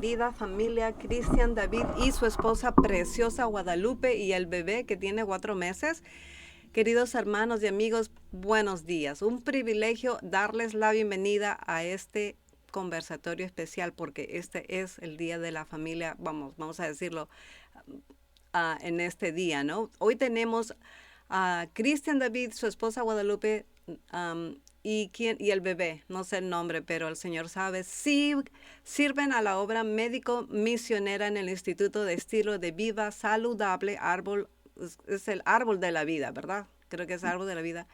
Querida familia Cristian David y su esposa preciosa Guadalupe y el bebé que tiene 4 meses. Queridos hermanos y amigos, buenos días. Un privilegio darles la bienvenida a este conversatorio especial porque este es el día de la familia, vamos a decirlo en este día, ¿no? Hoy tenemos a Cristian David, su esposa Guadalupe, y el bebé, no sé el nombre, pero el Señor sabe, sí sirven a la obra médico misionera en el Instituto de Estilo de Vida Saludable, es el árbol de la vida, ¿verdad? Creo que es árbol de la vida,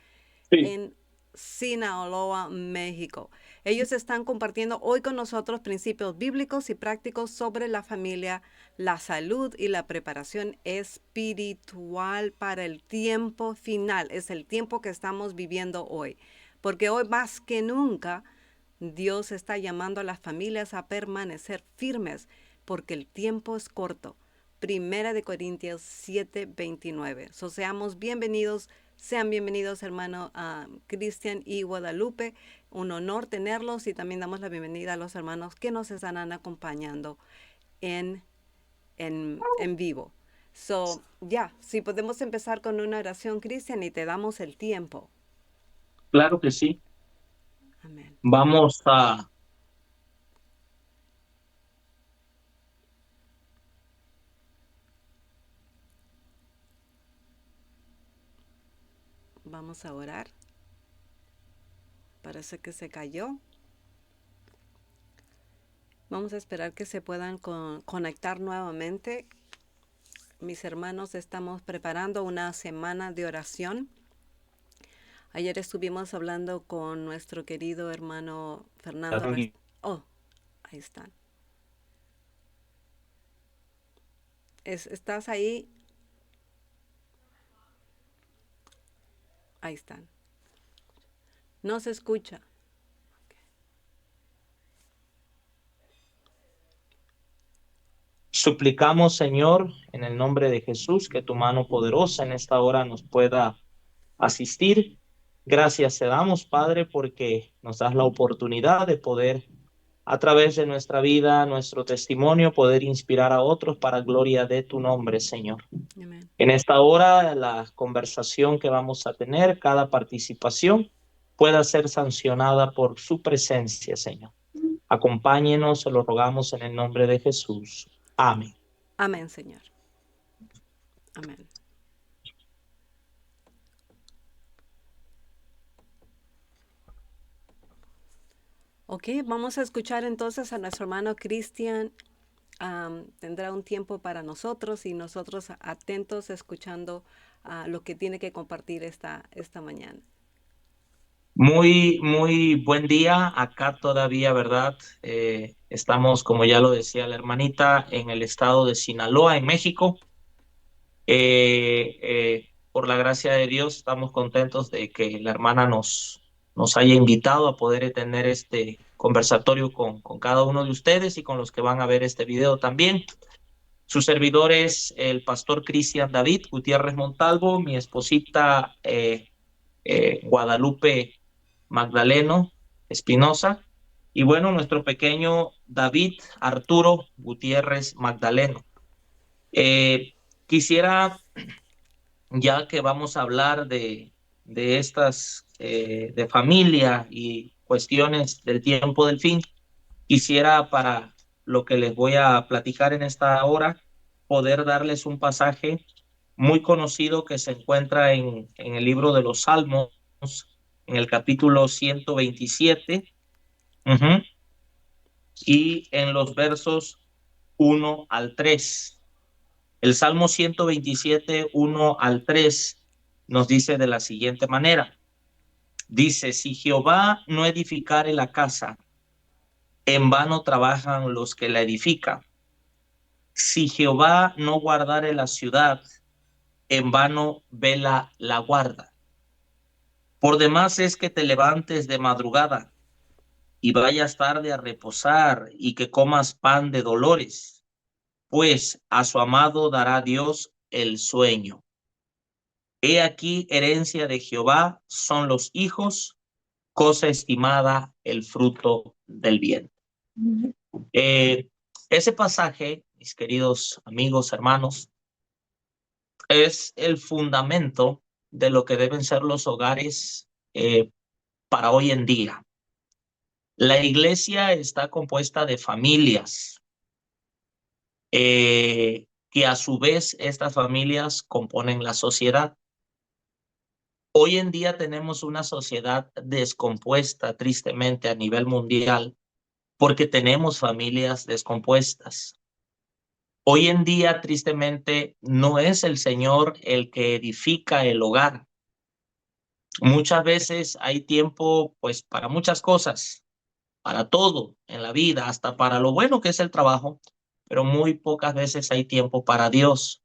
Sí, en Sinaloa, México. Ellos están compartiendo hoy con nosotros principios bíblicos y prácticos sobre la familia, la salud y la preparación espiritual para el tiempo final. Es el tiempo que estamos viviendo hoy. Porque hoy más que nunca Dios está llamando a las familias a permanecer firmes porque el tiempo es corto. Primera de Corintios 7:29. Sean bienvenidos hermano Cristian y Guadalupe. Un honor tenerlos y también damos la bienvenida a los hermanos que nos están acompañando en, en vivo. Si podemos empezar con una oración, Cristian, y te damos el tiempo. claro que sí. Amén. Vamos a, Vamos a orar. Parece que se cayó. Vamos a esperar que se puedan conectar nuevamente. Mis hermanos, estamos preparando una semana de oración. Ayer estuvimos hablando con nuestro querido hermano Fernando Oh, ahí están. ¿Estás ahí? Ahí están. No se escucha. suplicamos, Señor, en el nombre de Jesús, que tu mano poderosa en esta hora nos pueda asistir. Gracias te damos, Padre, porque nos das la oportunidad de poder, a través de nuestra vida, nuestro testimonio, poder inspirar a otros para gloria de tu nombre, Señor. Amén. En esta hora, la conversación que vamos a tener, cada participación, pueda ser sancionada por su presencia, Señor. Acompáñenos, se lo rogamos en el nombre de Jesús. Amén. Amén, Señor. Amén. Ok, vamos a escuchar entonces a nuestro hermano Cristian. Tendrá un tiempo para nosotros y nosotros atentos escuchando lo que tiene que compartir esta mañana. Muy buen día. Acá todavía, ¿verdad? Estamos, como ya lo decía la hermanita, en el estado de Sinaloa, en México. Por la gracia de Dios, estamos contentos de que la hermana nos haya invitado a poder tener este conversatorio con cada uno de ustedes y con los que van a ver este video también. Su servidor es el pastor Cristian David Gutiérrez Montalvo, mi esposita Guadalupe Magdaleno Espinosa, y bueno, nuestro pequeño David Arturo Gutiérrez Magdaleno. Quisiera, ya que vamos a hablar de estas, de familia y cuestiones del tiempo del fin, quisiera para lo que les voy a platicar en esta hora, poder darles un pasaje muy conocido que se encuentra en el libro de los Salmos, en el capítulo 127, y en los versos 1 al 3. El Salmo 127, 1 al 3, nos dice de la siguiente manera. Dice, si Jehová no edificare la casa, en vano trabajan los que la edifican. Si Jehová no guardare la ciudad, en vano vela la guarda. Por demás es que te levantes de madrugada y vayas tarde a reposar y que comas pan de dolores, pues a su amado dará Dios el sueño. He aquí herencia de Jehová son los hijos, cosa estimada el fruto del bien. Ese pasaje, mis queridos amigos, hermanos, es el fundamento de lo que deben ser los hogares para hoy en día. La iglesia está compuesta de familias, que a su vez estas familias componen la sociedad. Hoy en día tenemos una sociedad descompuesta, tristemente, a nivel mundial, porque tenemos familias descompuestas. Hoy en día, tristemente, no es el Señor el que edifica el hogar. Muchas veces hay tiempo, pues, para muchas cosas, para todo en la vida, hasta para lo bueno que es el trabajo, pero muy pocas veces hay tiempo para Dios.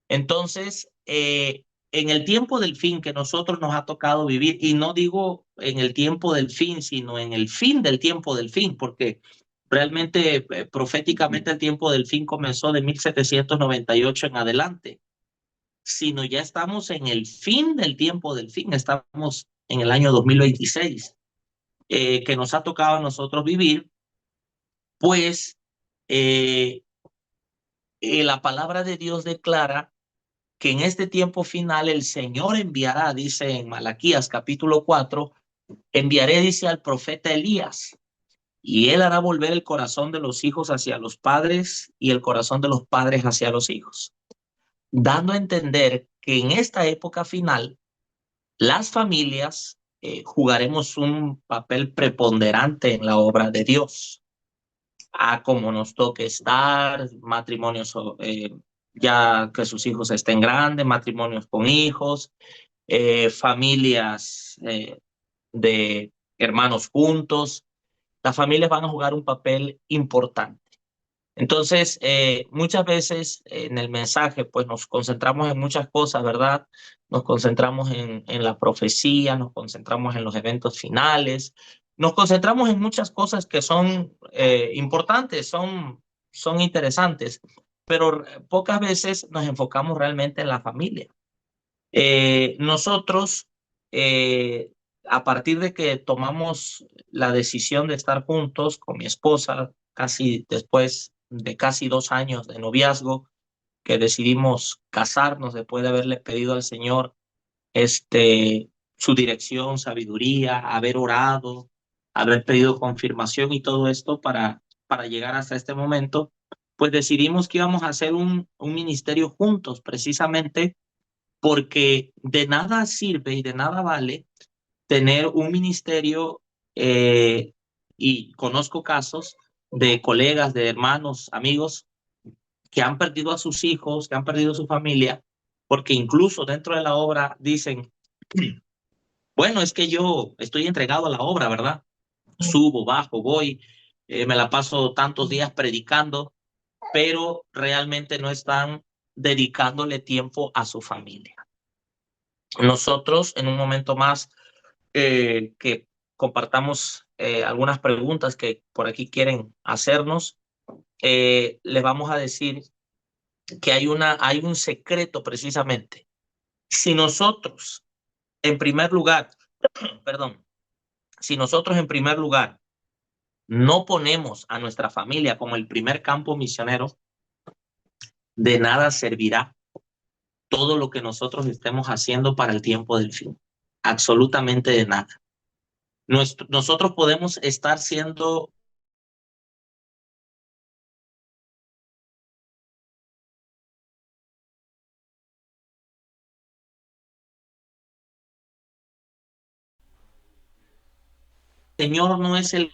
Entonces, en el tiempo del fin que nosotros nos ha tocado vivir, y no digo en el tiempo del fin, sino en el fin del tiempo del fin, porque realmente, proféticamente, el tiempo del fin comenzó de 1798 en adelante, sino ya estamos en el fin del tiempo del fin, estamos en el año 2026, que nos ha tocado a nosotros vivir, pues la palabra de Dios declara que en este tiempo final el Señor enviará, dice en Malaquías capítulo 4, enviaré, dice, al profeta Elías, y él hará volver el corazón de los hijos hacia los padres y el corazón de los padres hacia los hijos, dando a entender que en esta época final las familias jugaremos un papel preponderante en la obra de Dios, a como nos toque estar, matrimonios ya que sus hijos estén grandes, matrimonios con hijos, familias de hermanos juntos. Las familias van a jugar un papel importante. Entonces, muchas veces en el mensaje, pues nos concentramos en muchas cosas, ¿verdad? Nos concentramos en la profecía, nos concentramos en los eventos finales, nos concentramos en muchas cosas que son importantes, son interesantes, pero pocas veces nos enfocamos realmente en la familia. Nosotros, a partir de que tomamos la decisión de estar juntos con mi esposa, casi después de casi 2 años de noviazgo, que decidimos casarnos después de haberle pedido al Señor su dirección, sabiduría, haber orado, haber pedido confirmación y todo esto para llegar hasta este momento, pues decidimos que íbamos a hacer un ministerio juntos, precisamente porque de nada sirve y de nada vale tener un ministerio, y conozco casos de colegas, de hermanos, amigos que han perdido a sus hijos, que han perdido a su familia, porque incluso dentro de la obra dicen, bueno, es que yo estoy entregado a la obra, ¿verdad? Subo, bajo, voy, me la paso tantos días predicando, pero realmente no están dedicándole tiempo a su familia. Nosotros en un momento más que compartamos algunas preguntas que por aquí quieren hacernos, les vamos a decir que hay un secreto precisamente. Si nosotros, en primer lugar, perdón, si nosotros en primer lugar no ponemos a nuestra familia como el primer campo misionero, de nada servirá todo lo que nosotros estemos haciendo para el tiempo del fin. Absolutamente de nada. Nosotros podemos estar siendo Señor no es el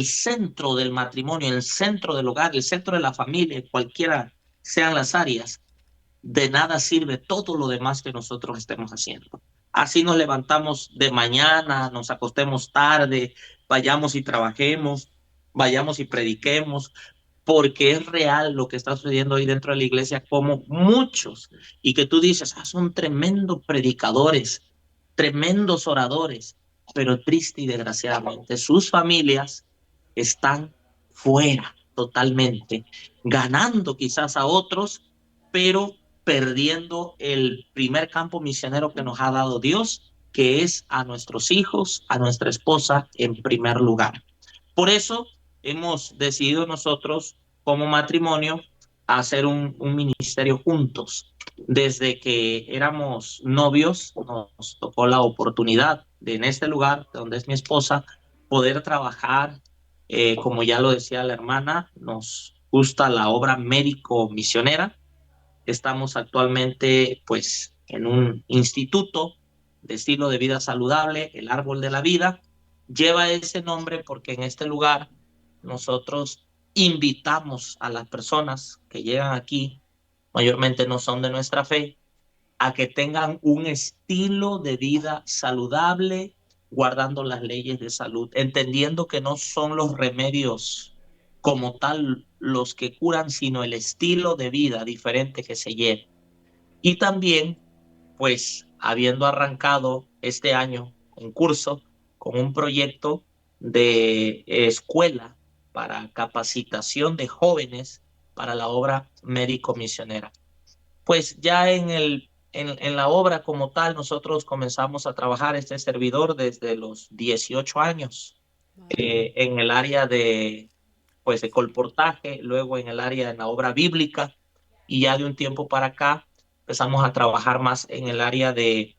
centro del matrimonio, el centro del hogar, el centro de la familia, cualquiera sean las áreas, de nada sirve todo lo demás que nosotros estemos haciendo. Así nos levantamos de mañana, nos acostemos tarde, vayamos y trabajemos, vayamos y prediquemos, porque es real lo que está sucediendo ahí dentro de la iglesia, como muchos, y que tú dices, son tremendos predicadores, tremendos oradores, pero triste y desgraciadamente sus familias están fuera totalmente, ganando quizás a otros, pero perdiendo el primer campo misionero que nos ha dado Dios, que es a nuestros hijos, a nuestra esposa en primer lugar. Por eso hemos decidido nosotros como matrimonio hacer un ministerio juntos. Desde que éramos novios, nos tocó la oportunidad de en este lugar, donde es mi esposa, poder trabajar. Como ya lo decía la hermana, nos gusta la obra médico-misionera. Estamos actualmente, pues, en un instituto de estilo de vida saludable, el Árbol de la Vida. Lleva ese nombre porque en este lugar nosotros invitamos a las personas que llegan aquí, mayormente no son de nuestra fe, a que tengan un estilo de vida saludable, guardando las leyes de salud, entendiendo que no son los remedios como tal los que curan, sino el estilo de vida diferente que se lleva. Y también, pues, habiendo arrancado este año en curso con un proyecto de escuela para capacitación de jóvenes para la obra médico-misionera. Pues ya en la obra como tal, nosotros comenzamos a trabajar este servidor desde los 18 años, Wow. en el área de, pues, de colportaje, luego en el área de la obra bíblica, y ya de un tiempo para acá empezamos a trabajar más en el área de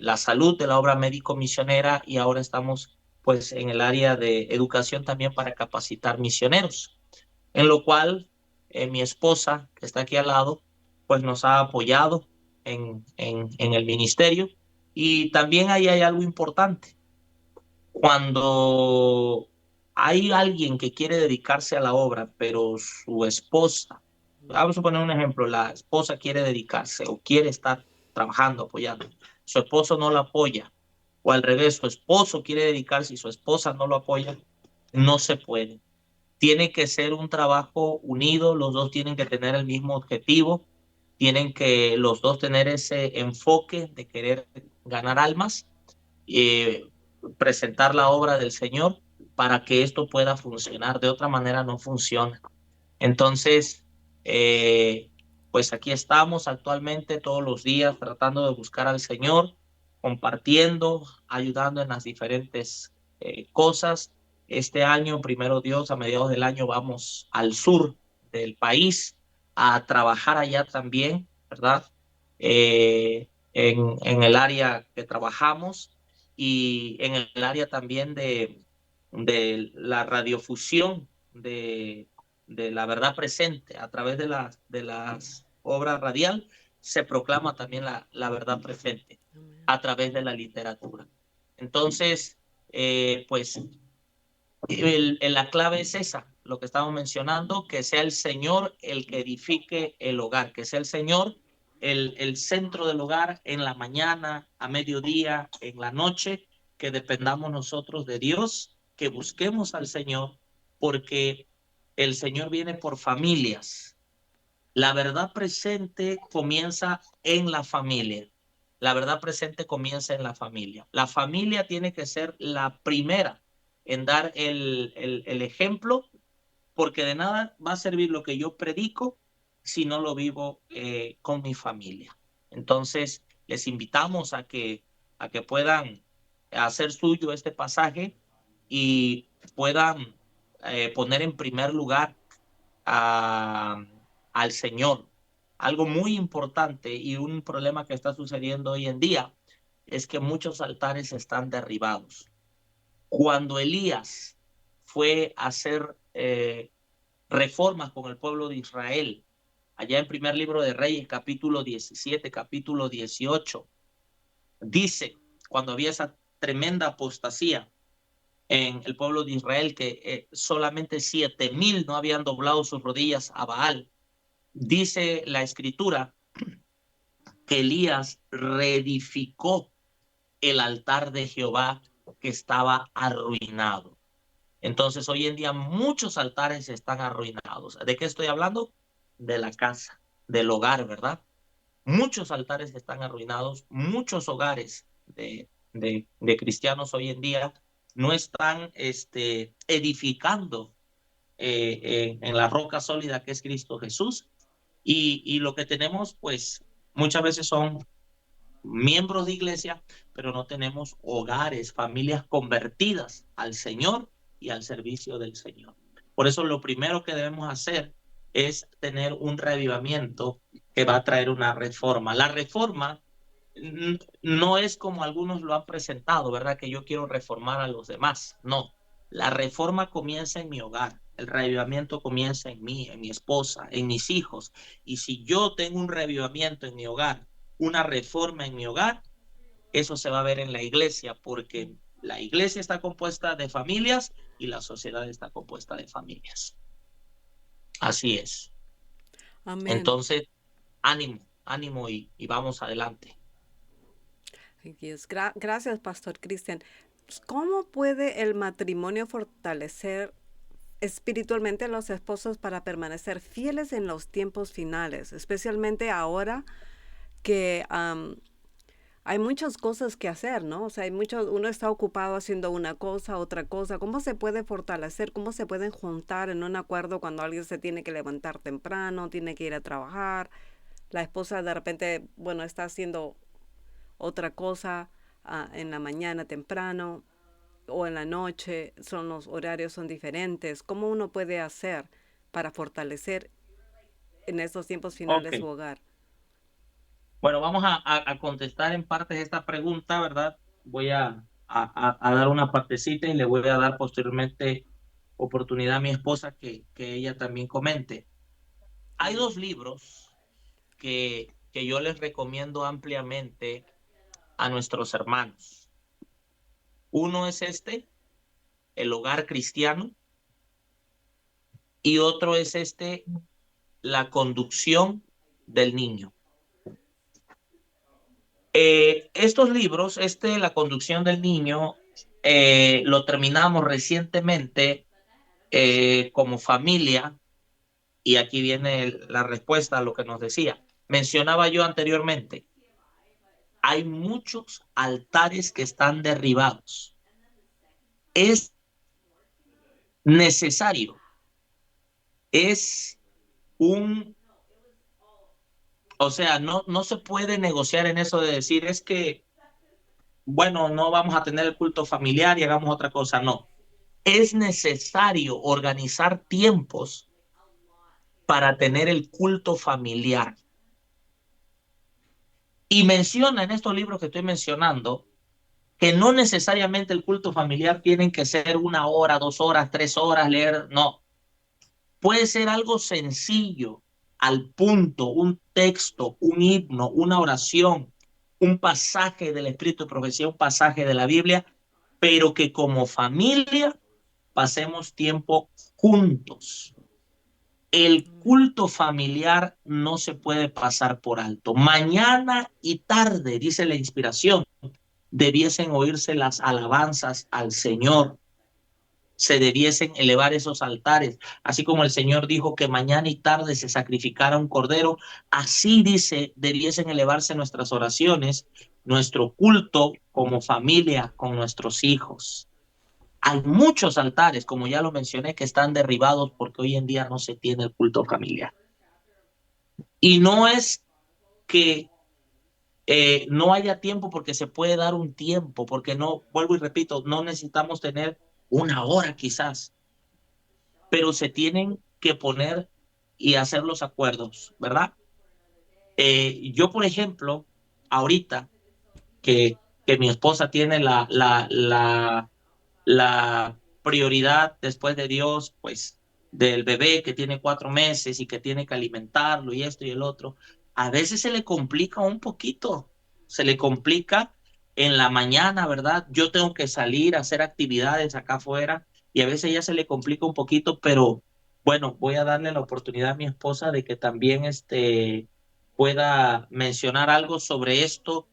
la salud, de la obra médico-misionera, y ahora estamos, pues, en el área de educación también para capacitar misioneros, en lo cual mi esposa, que está aquí al lado, pues nos ha apoyado en el ministerio. Y también ahí hay algo importante. Cuando hay alguien que quiere dedicarse a la obra, pero su esposa, vamos a poner un ejemplo, la esposa quiere dedicarse o quiere estar trabajando, apoyando, su esposo no la apoya, o al revés, su esposo quiere dedicarse y su esposa no lo apoya, no se puede. Tiene que ser un trabajo unido, los dos tienen que tener el mismo objetivo, tienen que los dos tener ese enfoque de querer ganar almas, eh, presentar la obra del Señor para que esto pueda funcionar. De otra manera no funciona. Entonces, eh, pues aquí estamos actualmente todos los días tratando de buscar al Señor, compartiendo, ayudando en las diferentes cosas. Este año, primero Dios, a mediados del año vamos al sur del país a trabajar allá también, ¿verdad? En el área que trabajamos y en el área también de la radiofusión de la verdad presente a través de las obras radial, se proclama también la verdad presente Amén. a través de la literatura. Entonces, pues la clave es esa, lo que estamos mencionando, que sea el Señor el que edifique el hogar, que sea el Señor el centro del hogar en la mañana, a mediodía, en la noche, que dependamos nosotros de Dios, que busquemos al Señor, porque el Señor viene por familias. La verdad presente comienza en la familia. La verdad presente comienza en la familia. La familia tiene que ser la primera en dar el ejemplo, porque de nada va a servir lo que yo predico si no lo vivo con mi familia. Entonces, les invitamos a que puedan hacer suyo este pasaje y puedan poner en primer lugar a, al Señor. Algo muy importante y un problema que está sucediendo hoy en día es que muchos altares están derribados. Cuando Elías fue a hacer reformas con el pueblo de Israel, allá en primer libro de Reyes, capítulo 17, capítulo 18, dice, cuando había esa tremenda apostasía en el pueblo de Israel, que solamente 7,000 no habían doblado sus rodillas a Baal, dice la escritura que Elías reedificó el altar de Jehová que estaba arruinado. Entonces, hoy en día muchos altares están arruinados. ¿De qué estoy hablando? De la casa, del hogar, ¿verdad? Muchos altares están arruinados, muchos hogares de cristianos hoy en día no están edificando en la roca sólida que es Cristo Jesús. Y lo que tenemos, pues, muchas veces son miembros de iglesia, pero no tenemos hogares, familias convertidas al Señor y al servicio del Señor. Por eso lo primero que debemos hacer es tener un reavivamiento que va a traer una reforma. La reforma no es como algunos lo han presentado, ¿verdad? Que yo quiero reformar a los demás. No, la reforma comienza en mi hogar. El reavivamiento comienza en mí, en mi esposa, en mis hijos. Y si yo tengo un reavivamiento en mi hogar, una reforma en mi hogar, eso se va a ver en la iglesia, porque la iglesia está compuesta de familias y la sociedad está compuesta de familias. Así es. Amén. Entonces, ánimo, ánimo y vamos adelante. Ay, Dios. Gracias, Pastor Cristian. ¿Cómo puede el matrimonio fortalecer espiritualmente a los esposos para permanecer fieles en los tiempos finales, especialmente ahora que hay muchas cosas que hacer, ¿no? O sea, uno está ocupado haciendo una cosa, otra cosa. ¿Cómo se puede fortalecer? ¿Cómo se pueden juntar en un acuerdo cuando alguien se tiene que levantar temprano, tiene que ir a trabajar? La esposa de repente, bueno, está haciendo otra cosa en la mañana temprano o en la noche, los horarios son diferentes. ¿Cómo uno puede hacer para fortalecer en estos tiempos Ok. finales su hogar? Bueno, vamos a contestar en partes esta pregunta, ¿verdad? Voy a dar una partecita y le voy a dar posteriormente oportunidad a mi esposa que ella también comente. Hay Amén. dos libros que yo les recomiendo ampliamente a nuestros hermanos. Uno es este, El Hogar Cristiano, y otro es este, La Conducción del Niño. Estos libros, La Conducción del Niño, lo terminamos recientemente como familia, y aquí viene la respuesta a lo que nos decía. Mencionaba yo anteriormente, hay muchos altares que están derribados. Es necesario, es un, o sea, no se puede negociar en eso de decir, es que, bueno, no vamos a tener el culto familiar y hagamos otra cosa. No, es necesario organizar tiempos para tener el culto familiar. Y menciona en estos libros que estoy mencionando que no necesariamente el culto familiar tiene que ser 1 hora, 2 horas, 3 horas, leer, no. Puede ser algo sencillo, al punto, un texto, un himno, una oración, un pasaje del Espíritu de Profecía, un pasaje de la Biblia, pero que como familia pasemos tiempo juntos. El Amén. culto familiar no se puede pasar por alto. Mañana y tarde, dice la inspiración, debiesen oírse las alabanzas al Señor, se debiesen elevar esos altares, así como el Señor dijo que mañana y tarde se sacrificara un cordero, así dice, debiesen elevarse nuestras oraciones, nuestro culto como familia con nuestros hijos. Hay muchos altares, como ya lo mencioné, que están derribados porque hoy en día no se tiene el culto familiar. Y no es que no haya tiempo, porque se puede dar un tiempo, porque no, vuelvo y repito, no necesitamos tener 1 hora quizás, pero se tienen que poner y hacer los acuerdos, ¿verdad? Yo, por ejemplo, ahorita que mi esposa tiene la prioridad después de Dios, pues del bebé que tiene 4 meses y que tiene que alimentarlo y esto y el otro, a veces se le complica un poquito, se le complica en la mañana, ¿verdad? Yo tengo que salir a hacer actividades acá afuera y a veces ya se le complica un poquito, pero bueno, voy a darle la oportunidad a mi esposa de que también pueda mencionar algo sobre esto,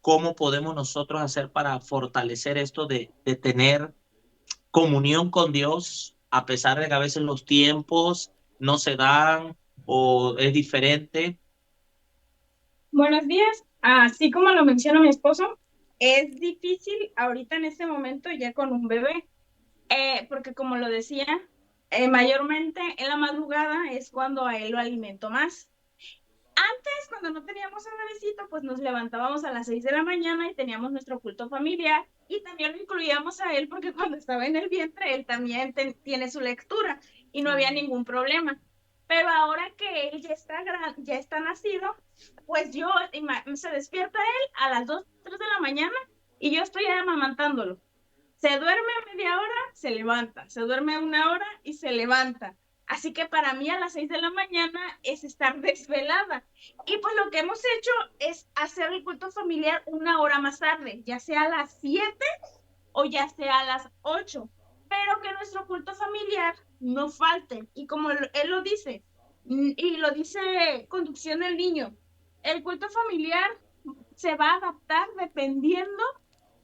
cómo podemos nosotros hacer para fortalecer esto de tener comunión con Dios, a pesar de que a veces los tiempos no se dan o es diferente. Buenos días. Así como lo menciona mi esposo, es difícil ahorita en este momento ya con un bebé, porque como lo decía, mayormente en la madrugada es cuando a él lo alimento más. Antes, cuando no teníamos un bebecito, pues nos levantábamos a las 6 de la mañana y teníamos nuestro culto familiar Y también lo incluíamos a él porque cuando estaba en el vientre, él también tiene su lectura y no había ningún problema. Pero ahora que él ya está nacido, pues se despierta él a las 2, 3 de la mañana y yo estoy amamantándolo. Se duerme media hora, se levanta. Se duerme una hora y se levanta. Así que para mí a las 6 de la mañana es estar desvelada. Y pues lo que hemos hecho es hacer el culto familiar una hora más tarde, ya sea a las 7 o ya sea a las 8. Pero que nuestro culto familiar no falte. Y como él lo dice, y lo dice Conducción del Niño, el culto familiar se va a adaptar dependiendo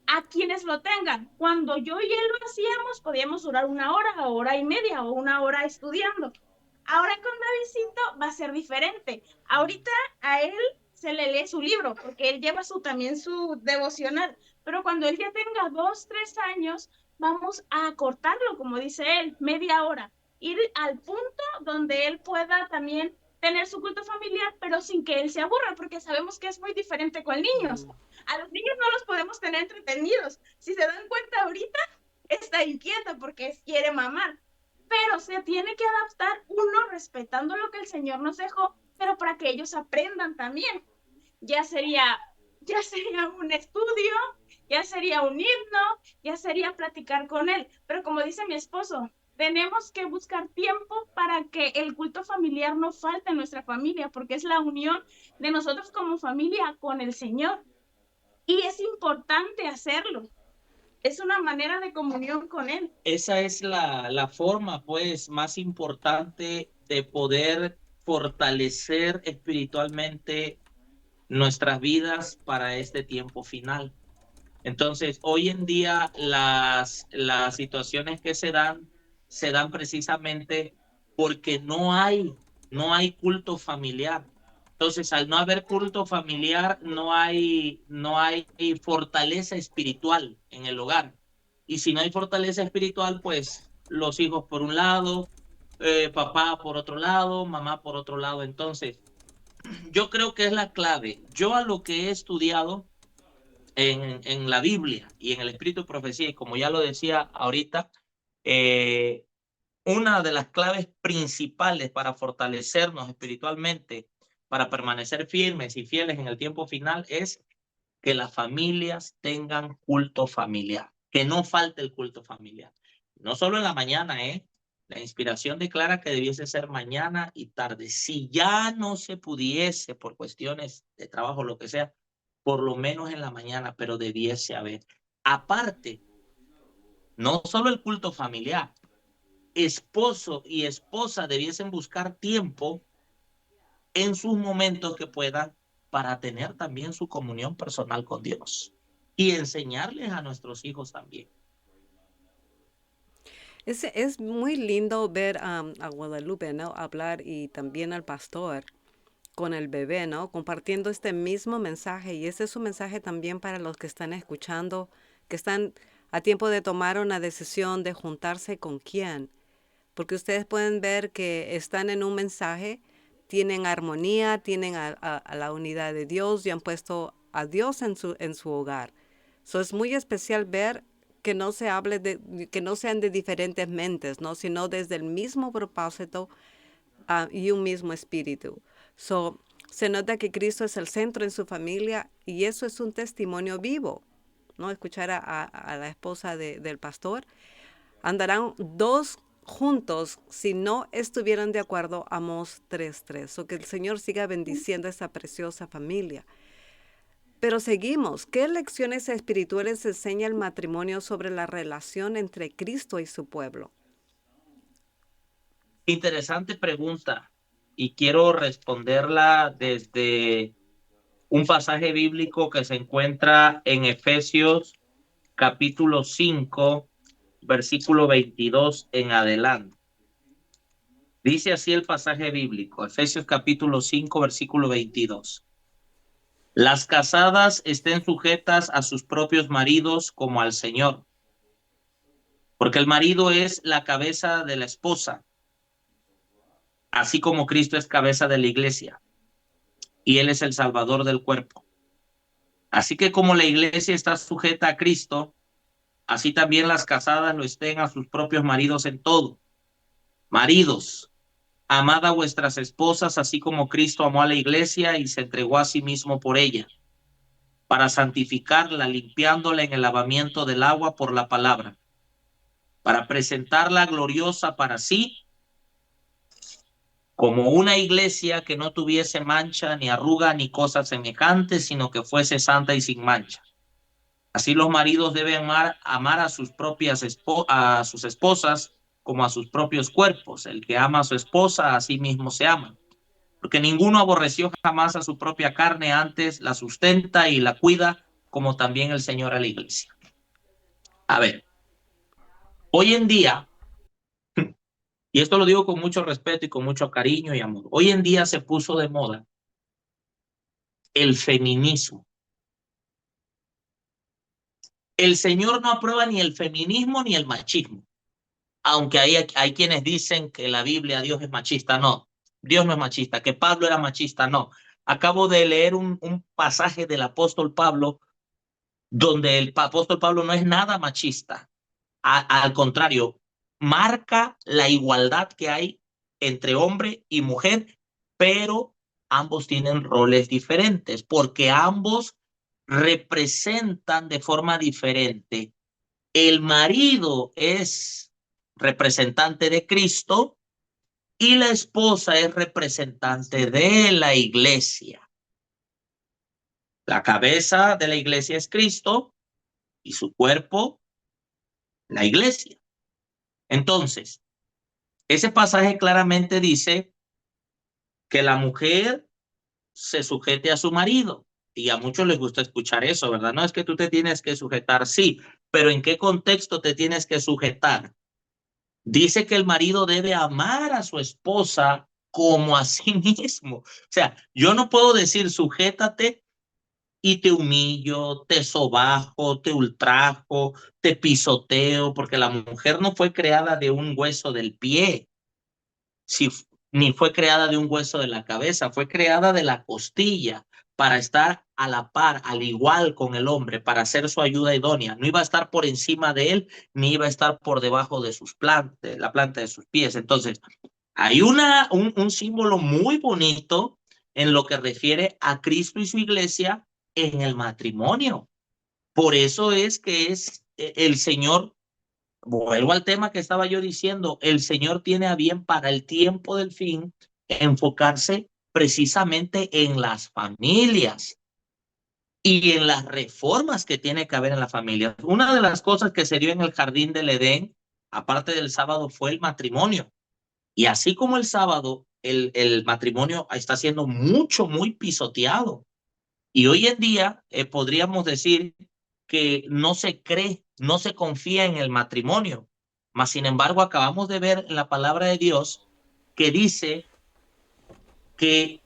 a quienes lo tengan. Cuando yo y él lo hacíamos, podíamos durar una hora o hora y media o una hora estudiando. Ahora con Davidcito va a ser diferente. Ahorita a él se le lee su libro, porque él lleva también su devocional, pero cuando él ya tenga 2, 3 años, vamos a cortarlo, como dice él, media hora, ir al punto donde él pueda también tener su culto familiar, pero sin que él se aburra, porque sabemos que es muy diferente con niños. A los niños no los podemos tener entretenidos. Si se dan cuenta ahorita, está inquieto porque quiere mamar. Pero se tiene que adaptar uno respetando lo que el Señor nos dejó, pero para que ellos aprendan también. Ya sería, ya sería un estudio, ya sería un himno, ya sería platicar con él. Pero como dice mi esposo, tenemos que buscar tiempo para que el culto familiar no falte en nuestra familia, porque es la unión de nosotros como familia con el Señor. Y es importante hacerlo. Es una manera de comunión con Él. Esa es la forma, pues, más importante de poder fortalecer espiritualmente nuestras vidas para este tiempo final. Entonces, hoy en día las situaciones que se dan precisamente porque no hay culto familiar. Entonces, al no haber culto familiar, no hay fortaleza espiritual en el hogar. Y si no hay fortaleza espiritual, pues los hijos por un lado, papá por otro lado, mamá por otro lado. Entonces, yo creo que es la clave. Yo a lo que he estudiado en la Biblia y en el Espíritu de Profecía, y como ya lo decía ahorita, eh, una de las claves principales para fortalecernos espiritualmente, para permanecer firmes y fieles en el tiempo final, es que las familias tengan culto familiar, que no falte el culto familiar. No solo en la mañana, ¿eh? La inspiración declara que debiese ser mañana y tarde. Si ya no se pudiese por cuestiones de trabajo, lo que sea, por lo menos en la mañana, pero debiese haber. Aparte, no solo el culto familiar, esposo y esposa debiesen buscar tiempo en sus momentos que puedan para tener también su comunión personal con Dios y enseñarles a nuestros hijos también. Es muy lindo ver a Guadalupe, ¿no? Hablar y también al pastor con el bebé, ¿no? Compartiendo este mismo mensaje. Y ese es un mensaje también para los que están escuchando, que están a tiempo de tomar una decisión de juntarse con quién. Porque ustedes pueden ver que están en un mensaje, tienen armonía, tienen a la unidad de Dios y han puesto a Dios en su hogar. So, es muy especial ver que no se hable que no sean de diferentes mentes, ¿no? Sino desde el mismo propósito y un mismo espíritu. So, se nota que Cristo es el centro en su familia y eso es un testimonio vivo, ¿no? Escuchar a la esposa del pastor. Andarán dos juntos si no estuvieran de acuerdo, Amós 3:3. So, que el Señor siga bendiciendo a esa preciosa familia. Pero seguimos. ¿Qué lecciones espirituales enseña el matrimonio sobre la relación entre Cristo y su pueblo? Interesante pregunta y quiero responderla desde un pasaje bíblico que se encuentra en Efesios capítulo 5, versículo 22 en adelante. Dice así el pasaje bíblico, Efesios capítulo 5, versículo 22. Las casadas estén sujetas a sus propios maridos como al Señor, porque el marido es la cabeza de la esposa, así como Cristo es cabeza de la iglesia, y Él es el salvador del cuerpo. Así que como la iglesia está sujeta a Cristo, así también las casadas lo estén a sus propios maridos en todo. Maridos, amad a vuestras esposas, así como Cristo amó a la iglesia y se entregó a sí mismo por ella, para santificarla, limpiándola en el lavamiento del agua por la palabra, para presentarla gloriosa para sí, como una iglesia que no tuviese mancha, ni arruga, ni cosas semejantes, sino que fuese santa y sin mancha. Así los maridos deben amar a sus a sus esposas como a sus propios cuerpos. El que ama a su esposa, a sí mismo se ama. Porque ninguno aborreció jamás a su propia carne, antes la sustenta y la cuida, como también el Señor a la iglesia. A ver, hoy en día, y esto lo digo con mucho respeto y con mucho cariño y amor, hoy en día se puso de moda el feminismo. El Señor no aprueba ni el feminismo ni el machismo, aunque hay quienes dicen que la Biblia, Dios es machista. No, Dios no es machista, que Pablo era machista. No, acabo de leer un pasaje del apóstol Pablo donde el apóstol Pablo no es nada machista. Al contrario, marca la igualdad que hay entre hombre y mujer, pero ambos tienen roles diferentes porque ambos representan de forma diferente. El marido es representante de Cristo y la esposa es representante de la iglesia. La cabeza de la iglesia es Cristo y su cuerpo, la iglesia. Entonces, ese pasaje claramente dice que la mujer se sujete a su marido. Y a muchos les gusta escuchar eso, ¿verdad? No es que tú te tienes que sujetar, sí, pero ¿en qué contexto te tienes que sujetar? Dice que el marido debe amar a su esposa como a sí mismo. O sea, yo no puedo decir sujétate y te humillo, te sobajo, te ultrajo, te pisoteo, porque la mujer no fue creada de un hueso del pie, si, ni fue creada de un hueso de la cabeza, fue creada de la costilla para estar a la par, al igual con el hombre, para hacer su ayuda idónea. No iba a estar por encima de él, ni iba a estar por debajo de la planta de sus pies. Entonces, hay un símbolo muy bonito en lo que refiere a Cristo y su iglesia en el matrimonio. Por eso es que es el Señor. Vuelvo al tema que estaba yo diciendo, el Señor tiene a bien para el tiempo del fin enfocarse precisamente en las familias y en las reformas que tiene que haber en la familia. Una de las cosas que se dio en el jardín del Edén, aparte del sábado, fue el matrimonio. Y así como el sábado, el matrimonio está siendo muy pisoteado. Y hoy en día podríamos decir que no se cree, no se confía en el matrimonio. Mas, sin embargo, acabamos de ver en la palabra de Dios que dice que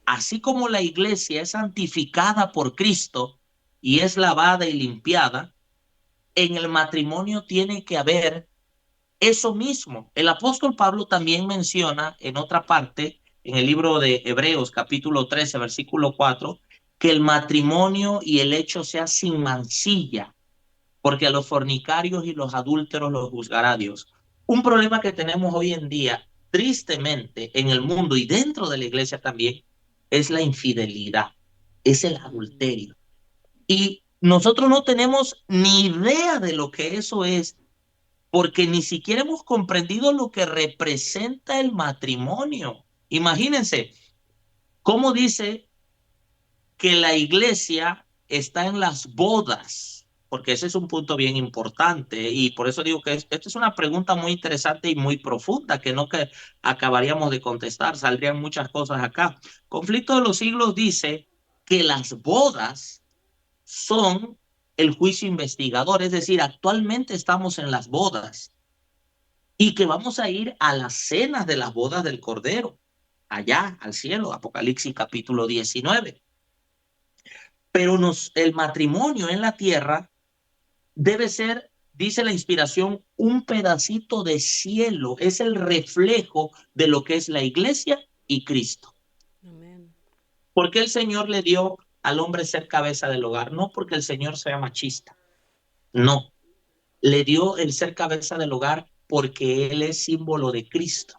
así como la iglesia es santificada por Cristo y es lavada y limpiada, en el matrimonio tiene que haber eso mismo. El apóstol Pablo también menciona en otra parte, en el libro de Hebreos capítulo 13, versículo 4, que el matrimonio y el hecho sea sin mancilla, porque a los fornicarios y los adúlteros los juzgará Dios. Un problema que tenemos hoy en día, tristemente, en el mundo y dentro de la iglesia también, es la infidelidad, es el adulterio. Y nosotros no tenemos ni idea de lo que eso es, porque ni siquiera hemos comprendido lo que representa el matrimonio. Imagínense, cómo dice que la iglesia está en las bodas, porque ese es un punto bien importante y por eso digo que esta es una pregunta muy interesante y muy profunda que no que acabaríamos de contestar, saldrían muchas cosas acá. Conflicto de los Siglos dice que las bodas son el juicio investigador, es decir, actualmente estamos en las bodas y que vamos a ir a las cenas de las bodas del Cordero, allá al cielo, Apocalipsis capítulo 19. Pero el matrimonio en la tierra debe ser, dice la inspiración, un pedacito de cielo, es el reflejo de lo que es la iglesia y Cristo. Amén. ¿Por qué el Señor le dio al hombre ser cabeza del hogar? No porque el Señor sea machista, no. le dio el ser cabeza del hogar porque él es símbolo de Cristo.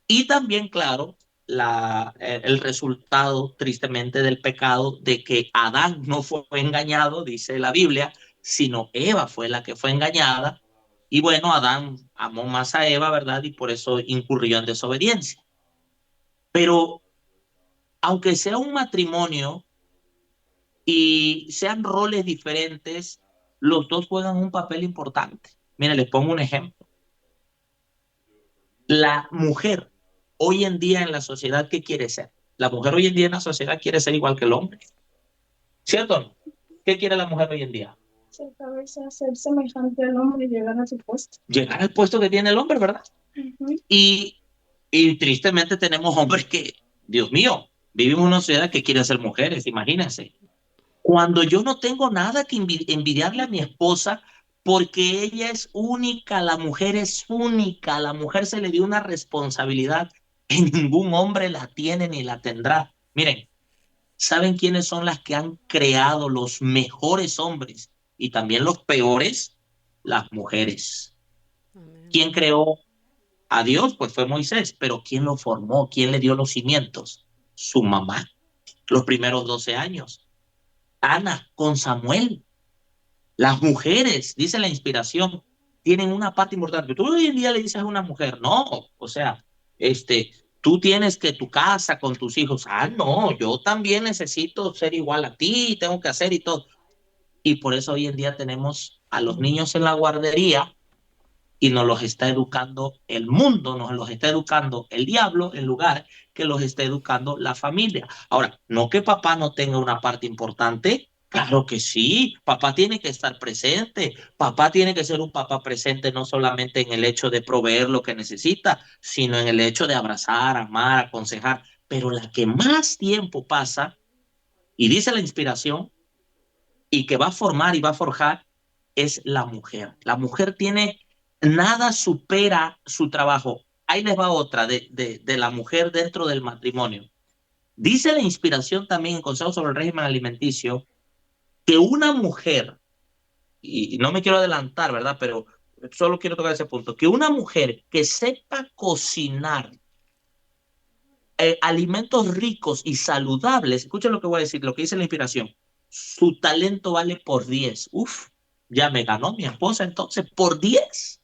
Y también, claro, el resultado, tristemente, del pecado de que Adán no fue engañado, dice la Biblia, sino Eva fue la que fue engañada. Y bueno, Adán amó más a Eva, ¿verdad? Y por eso incurrió en desobediencia. Pero aunque sea un matrimonio y sean roles diferentes, los dos juegan un papel importante. Mira, les pongo un ejemplo. La mujer hoy en día en la sociedad, ¿qué quiere ser? La mujer hoy en día en la sociedad quiere ser igual que el hombre, ¿cierto o no? ¿Qué quiere la mujer hoy en día? Ser cabeza, ser semejante al hombre y llegar a su puesto. Llegar al puesto que tiene el hombre, ¿verdad? Y, y tristemente tenemos hombres que, Dios mío, vivimos en una sociedad que quiere ser mujeres, imagínense. Cuando yo no tengo nada que envidiarle a mi esposa, porque ella es única, la mujer es única, a la mujer se le dio una responsabilidad que ningún hombre la tiene ni la tendrá. Miren, ¿saben quiénes son las que han creado los mejores hombres y también los peores? Las mujeres. Amén. ¿Quién creó a Dios? Pues fue Moisés, pero ¿quién lo formó? ¿Quién le dio los cimientos? Su mamá, los primeros 12 años. Ana con Samuel. Las mujeres, dice la inspiración, tienen una parte importante. Tú hoy en día le dices a una mujer, no, o sea, este, tú tienes que tu casa con tus hijos. Ah, no, yo también necesito ser igual a ti, tengo que hacer y todo. Y por eso hoy en día tenemos a los niños en la guardería y nos los está educando el mundo, nos los está educando el diablo en lugar que los esté educando la familia. Ahora, no que papá no tenga una parte importante, claro que sí, papá tiene que estar presente, papá tiene que ser un papá presente no solamente en el hecho de proveer lo que necesita, sino en el hecho de abrazar, amar, aconsejar, pero la que más tiempo pasa, y dice la inspiración, y que va a formar y va a forjar es la mujer. La mujer tiene, nada supera su trabajo. Ahí les va otra de la mujer dentro del matrimonio. Dice la inspiración también en Consejo sobre el Régimen Alimenticio que una mujer, y no me quiero adelantar, ¿verdad? Pero solo quiero tocar ese punto, que una mujer que sepa cocinar alimentos ricos y saludables, escuchen lo que voy a decir, lo que dice la inspiración, su talento vale por 10. Uf, ya me ganó mi esposa entonces por 10.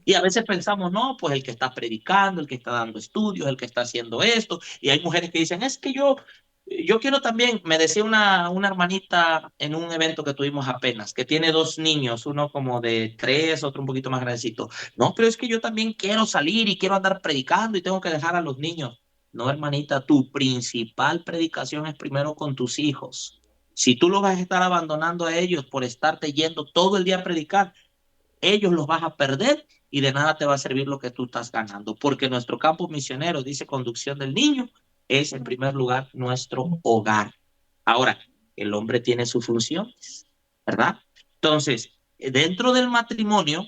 Y a veces pensamos, no, pues el que está predicando, el que está dando estudios, el que está haciendo esto. Y hay mujeres que dicen, es que yo quiero también, me decía una hermanita en un evento que tuvimos apenas, que tiene dos niños, uno como de 3, otro un poquito más grandecito. No, pero es que yo también quiero salir y quiero andar predicando y tengo que dejar a los niños. No, hermanita, tu principal predicación es primero con tus hijos. Si tú los vas a estar abandonando a ellos por estarte yendo todo el día a predicar, ellos los vas a perder y de nada te va a servir lo que tú estás ganando, porque nuestro campo misionero, dice conducción del niño, es en primer lugar nuestro hogar. Ahora, el hombre tiene sus funciones, ¿verdad? Entonces, dentro del matrimonio,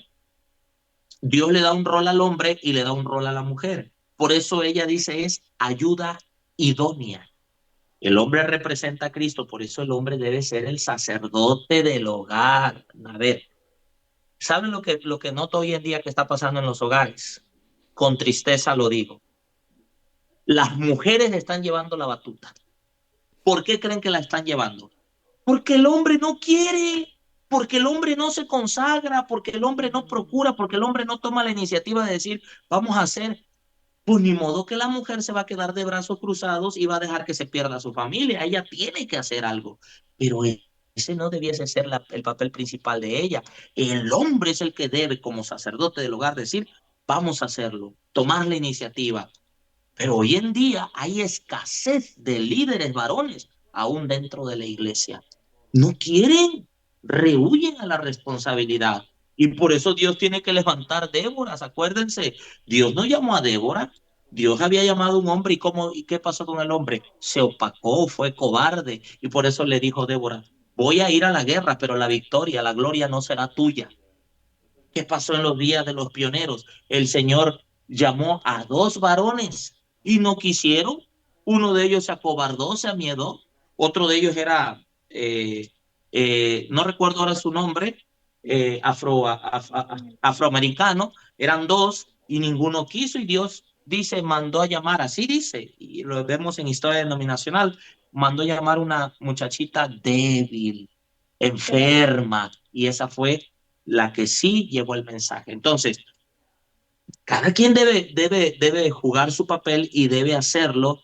Dios le da un rol al hombre y le da un rol a la mujer. Por eso ella dice es ayuda idónea. El hombre representa a Cristo, por eso el hombre debe ser el sacerdote del hogar. A ver, ¿saben lo que noto hoy en día que está pasando en los hogares? Con tristeza lo digo. Las mujeres están llevando la batuta. ¿Por qué creen que la están llevando? Porque el hombre no quiere, porque el hombre no se consagra, porque el hombre no procura, porque el hombre no toma la iniciativa de decir, vamos a hacer, pues ni modo que la mujer se va a quedar de brazos cruzados y va a dejar que se pierda su familia. Ella tiene que hacer algo, pero ese no debiese ser el papel principal de ella. El hombre es el que debe, como sacerdote del hogar, decir, vamos a hacerlo, tomar la iniciativa. Pero hoy en día hay escasez de líderes varones, aún dentro de la iglesia. No quieren, rehuyen a la responsabilidad. Y por eso Dios tiene que levantar Déboras. Acuérdense, Dios no llamó a Débora. Dios había llamado a un hombre y qué pasó con el hombre? Se opacó, fue cobarde. Y por eso le dijo Débora, voy a ir a la guerra, pero la victoria, la gloria no será tuya. ¿Qué pasó en los días de los pioneros? El Señor llamó a dos varones y no quisieron. Uno de ellos se acobardó, se amiedó. Otro de ellos era, no recuerdo ahora su nombre, afroamericano, eran dos y ninguno quiso y Dios dice, mandó a llamar, así dice, y lo vemos en historia denominacional, mandó a llamar una muchachita débil, enferma, y esa fue la que sí llevó el mensaje. Entonces, cada quien debe jugar su papel y debe hacerlo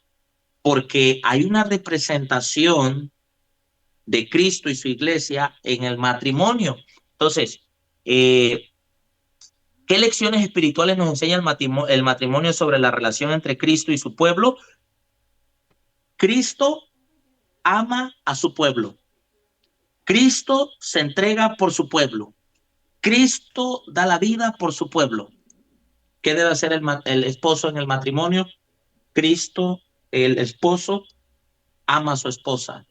porque hay una representación de Cristo y su iglesia en el matrimonio. Entonces, ¿qué lecciones espirituales nos enseña el matrimonio sobre la relación entre Cristo y su pueblo? Cristo ama a su pueblo. Cristo se entrega por su pueblo. Cristo da la vida por su pueblo. ¿Qué debe hacer el esposo en el matrimonio? Cristo, el esposo, ama a su esposa,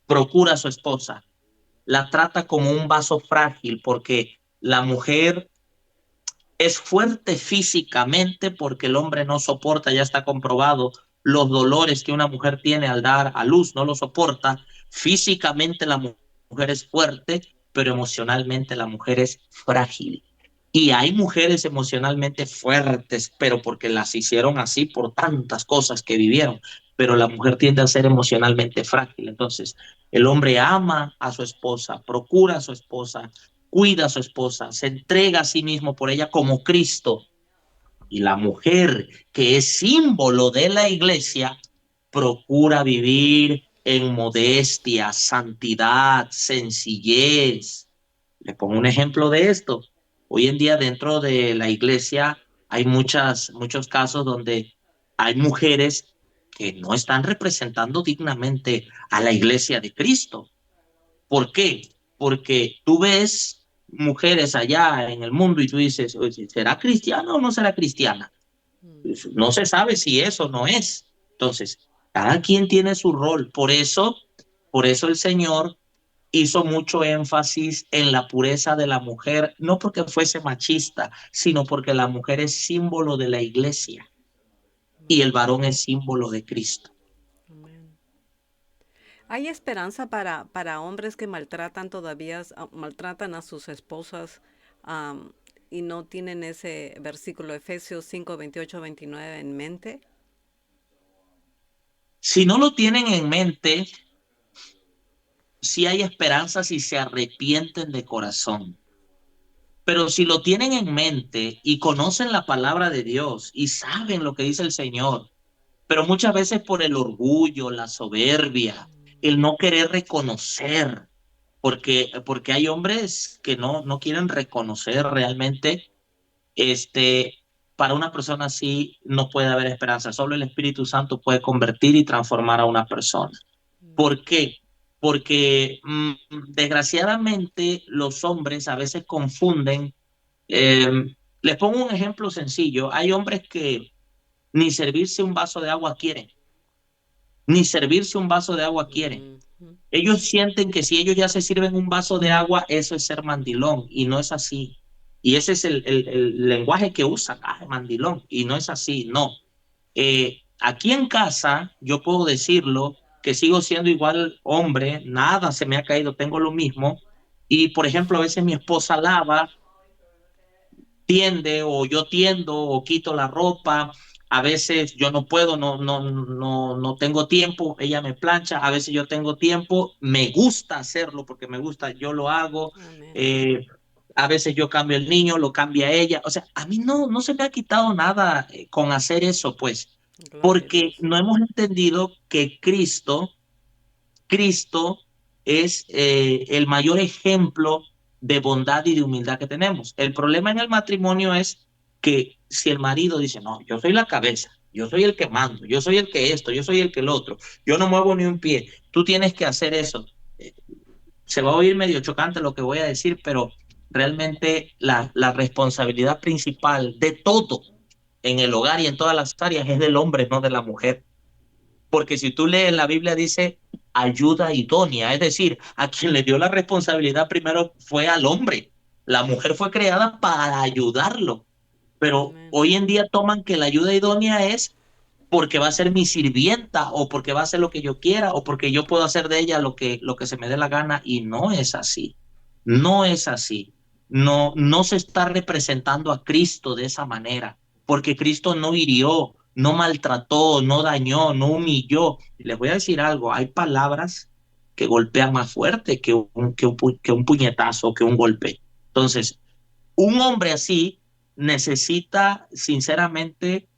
procura a su esposa, la trata como un vaso frágil porque la mujer es fuerte físicamente porque el hombre no soporta, ya está comprobado, los dolores que una mujer tiene al dar a luz, no lo soporta. Físicamente la mujer es fuerte, pero emocionalmente la mujer es frágil. Y hay mujeres emocionalmente fuertes, pero porque las hicieron así por tantas cosas que vivieron. Pero la mujer tiende a ser emocionalmente frágil. Entonces, el hombre ama a su esposa, procura a su esposa, cuida a su esposa, se entrega a sí mismo por ella como Cristo. Y la mujer, que es símbolo de la iglesia, procura vivir en modestia, santidad, sencillez. Le pongo un ejemplo de esto. Hoy en día dentro de la iglesia hay muchos casos donde hay mujeres que no están representando dignamente a la iglesia de Cristo. ¿Por qué? Porque tú ves mujeres allá en el mundo y tú dices, "Oye, ¿será cristiana o no será cristiana?" No se sabe si eso no es. Entonces, cada quien tiene su rol. Por eso el Señor hizo mucho énfasis en la pureza de la mujer, no porque fuese machista, sino porque la mujer es símbolo de la iglesia y el varón es símbolo de Cristo. Amén. ¿Hay esperanza para hombres que maltratan todavía, maltratan a sus esposas am, y no tienen ese versículo Efesios 5, 28, 29 en mente? Si no lo tienen en mente, sí hay esperanza si se arrepienten de corazón. Pero si lo tienen en mente y conocen la palabra de Dios y saben lo que dice el Señor, pero muchas veces por el orgullo, la soberbia, el no querer reconocer, porque hay hombres que no quieren reconocer realmente, este, para una persona así no puede haber esperanza. Solo el Espíritu Santo puede convertir y transformar a una persona. ¿Por qué? Porque desgraciadamente los hombres a veces confunden. eh, Les pongo un ejemplo sencillo. Hay hombres que ni servirse un vaso de agua quieren, ni servirse un vaso de agua quieren. Ujú. Ellos sienten que si ellos ya se sirven un vaso de agua, eso es ser mandilón, y no es así. Y ese es el lenguaje que usan, mandilón, y no es así, no. Aquí en casa, yo puedo decirlo, que sigo siendo igual hombre, nada se me ha caído, tengo lo mismo. Y por ejemplo, a veces mi esposa lava, tiende o yo tiendo o quito la ropa. A veces yo no puedo, no tengo tiempo, ella me plancha, a veces yo tengo tiempo, me gusta hacerlo porque me gusta, yo lo hago. Amén. eh, a veces yo cambio el niño, lo cambia ella. O sea, a mí no se me ha quitado nada con hacer eso, pues, Gloria a porque Dios. no hemos entendido que Cristo es el mayor ejemplo de bondad y de humildad que tenemos. El problema en el matrimonio es que si el marido dice, no, yo soy la cabeza, yo soy el que mando, yo soy el que esto, yo soy el que el otro, yo no muevo ni un pie, tú tienes que hacer eso. Se va a oír medio chocante lo que voy a decir, pero realmente la responsabilidad principal de todo en el hogar y en todas las áreas es del hombre, no de la mujer. Porque si tú lees la Biblia dice ayuda idónea, es decir, a quien le dio la responsabilidad primero fue al hombre. La mujer fue creada para ayudarlo, pero Amén. hoy en día toman que la ayuda idónea es porque va a ser mi sirvienta o porque va a hacer lo que yo quiera o porque yo puedo hacer de ella lo que se me dé la gana y no es así. No es así. no se está representando a Cristo de esa manera, porque Cristo no hirió, no maltrató, no dañó, no humilló. Y les voy a decir algo, hay palabras que golpean más fuerte que un puñetazo, que un golpe. Entonces, un hombre así necesita sinceramente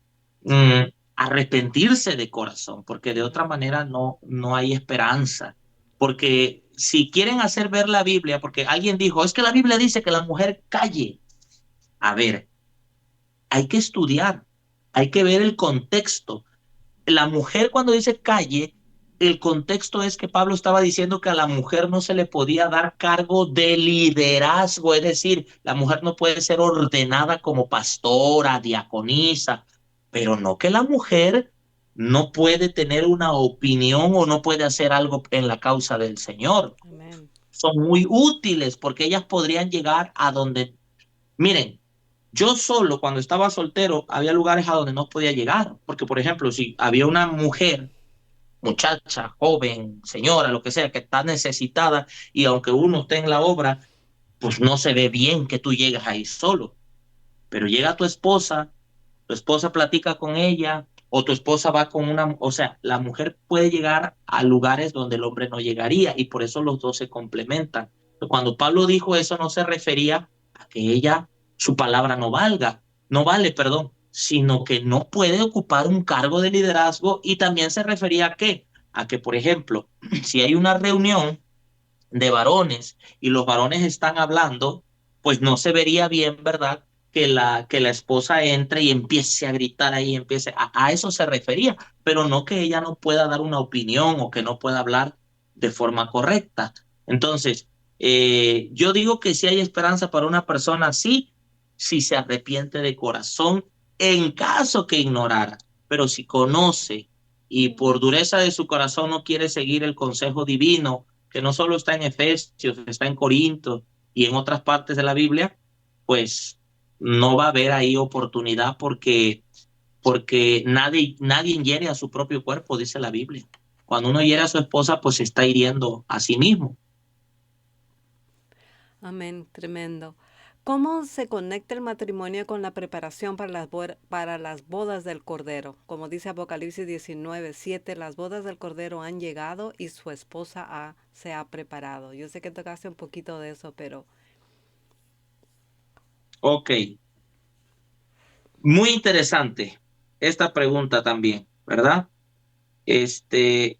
arrepentirse de corazón, porque de otra manera no hay esperanza. Porque si quieren hacer ver la Biblia, porque alguien dijo, es que la Biblia dice que la mujer calle. A ver, hay que estudiar, hay que ver el contexto. La mujer cuando dice calle, el contexto es que Pablo estaba diciendo que a la mujer no se le podía dar cargo de liderazgo, es decir, la mujer no puede ser ordenada como pastora, diaconisa, pero no que la mujer no puede tener una opinión o no puede hacer algo en la causa del Señor. Amén. Son muy útiles porque ellas podrían llegar a donde, miren, yo solo cuando estaba soltero había lugares a donde no podía llegar, porque por ejemplo, si había una mujer, muchacha, joven, señora, lo que sea, que está necesitada y aunque uno esté en la obra, pues no se ve bien que tú llegues ahí solo, pero llega tu esposa platica con ella o tu esposa va con una, o sea, la mujer puede llegar a lugares donde el hombre no llegaría y por eso los dos se complementan. Cuando Pablo dijo eso no se refería a que ella, su palabra no valga, no vale, perdón, sino que no puede ocupar un cargo de liderazgo y también se refería a qué, a que, por ejemplo, si hay una reunión de varones y los varones están hablando, pues no se vería bien, ¿verdad? Que la esposa entre y empiece a gritar ahí, a eso se refería, pero no que ella no pueda dar una opinión o que no pueda hablar de forma correcta. Entonces, yo digo que si hay esperanza para una persona así, si se arrepiente de corazón, en caso que ignorara, pero si conoce y por dureza de su corazón no quiere seguir el consejo divino, que no solo está en Efesios, está en Corinto y en otras partes de la Biblia, pues no va a haber ahí oportunidad porque nadie hiere a su propio cuerpo, dice la Biblia. Cuando uno hiere a su esposa, pues se está hiriendo a sí mismo. Amén, tremendo. ¿Cómo se conecta el matrimonio con la preparación para las bodas del Cordero? Como dice Apocalipsis 19:7, las bodas del Cordero han llegado y su esposa se ha preparado. Yo sé que tocaste un poquito de eso, pero Ok, muy interesante esta pregunta también, ¿verdad? Este,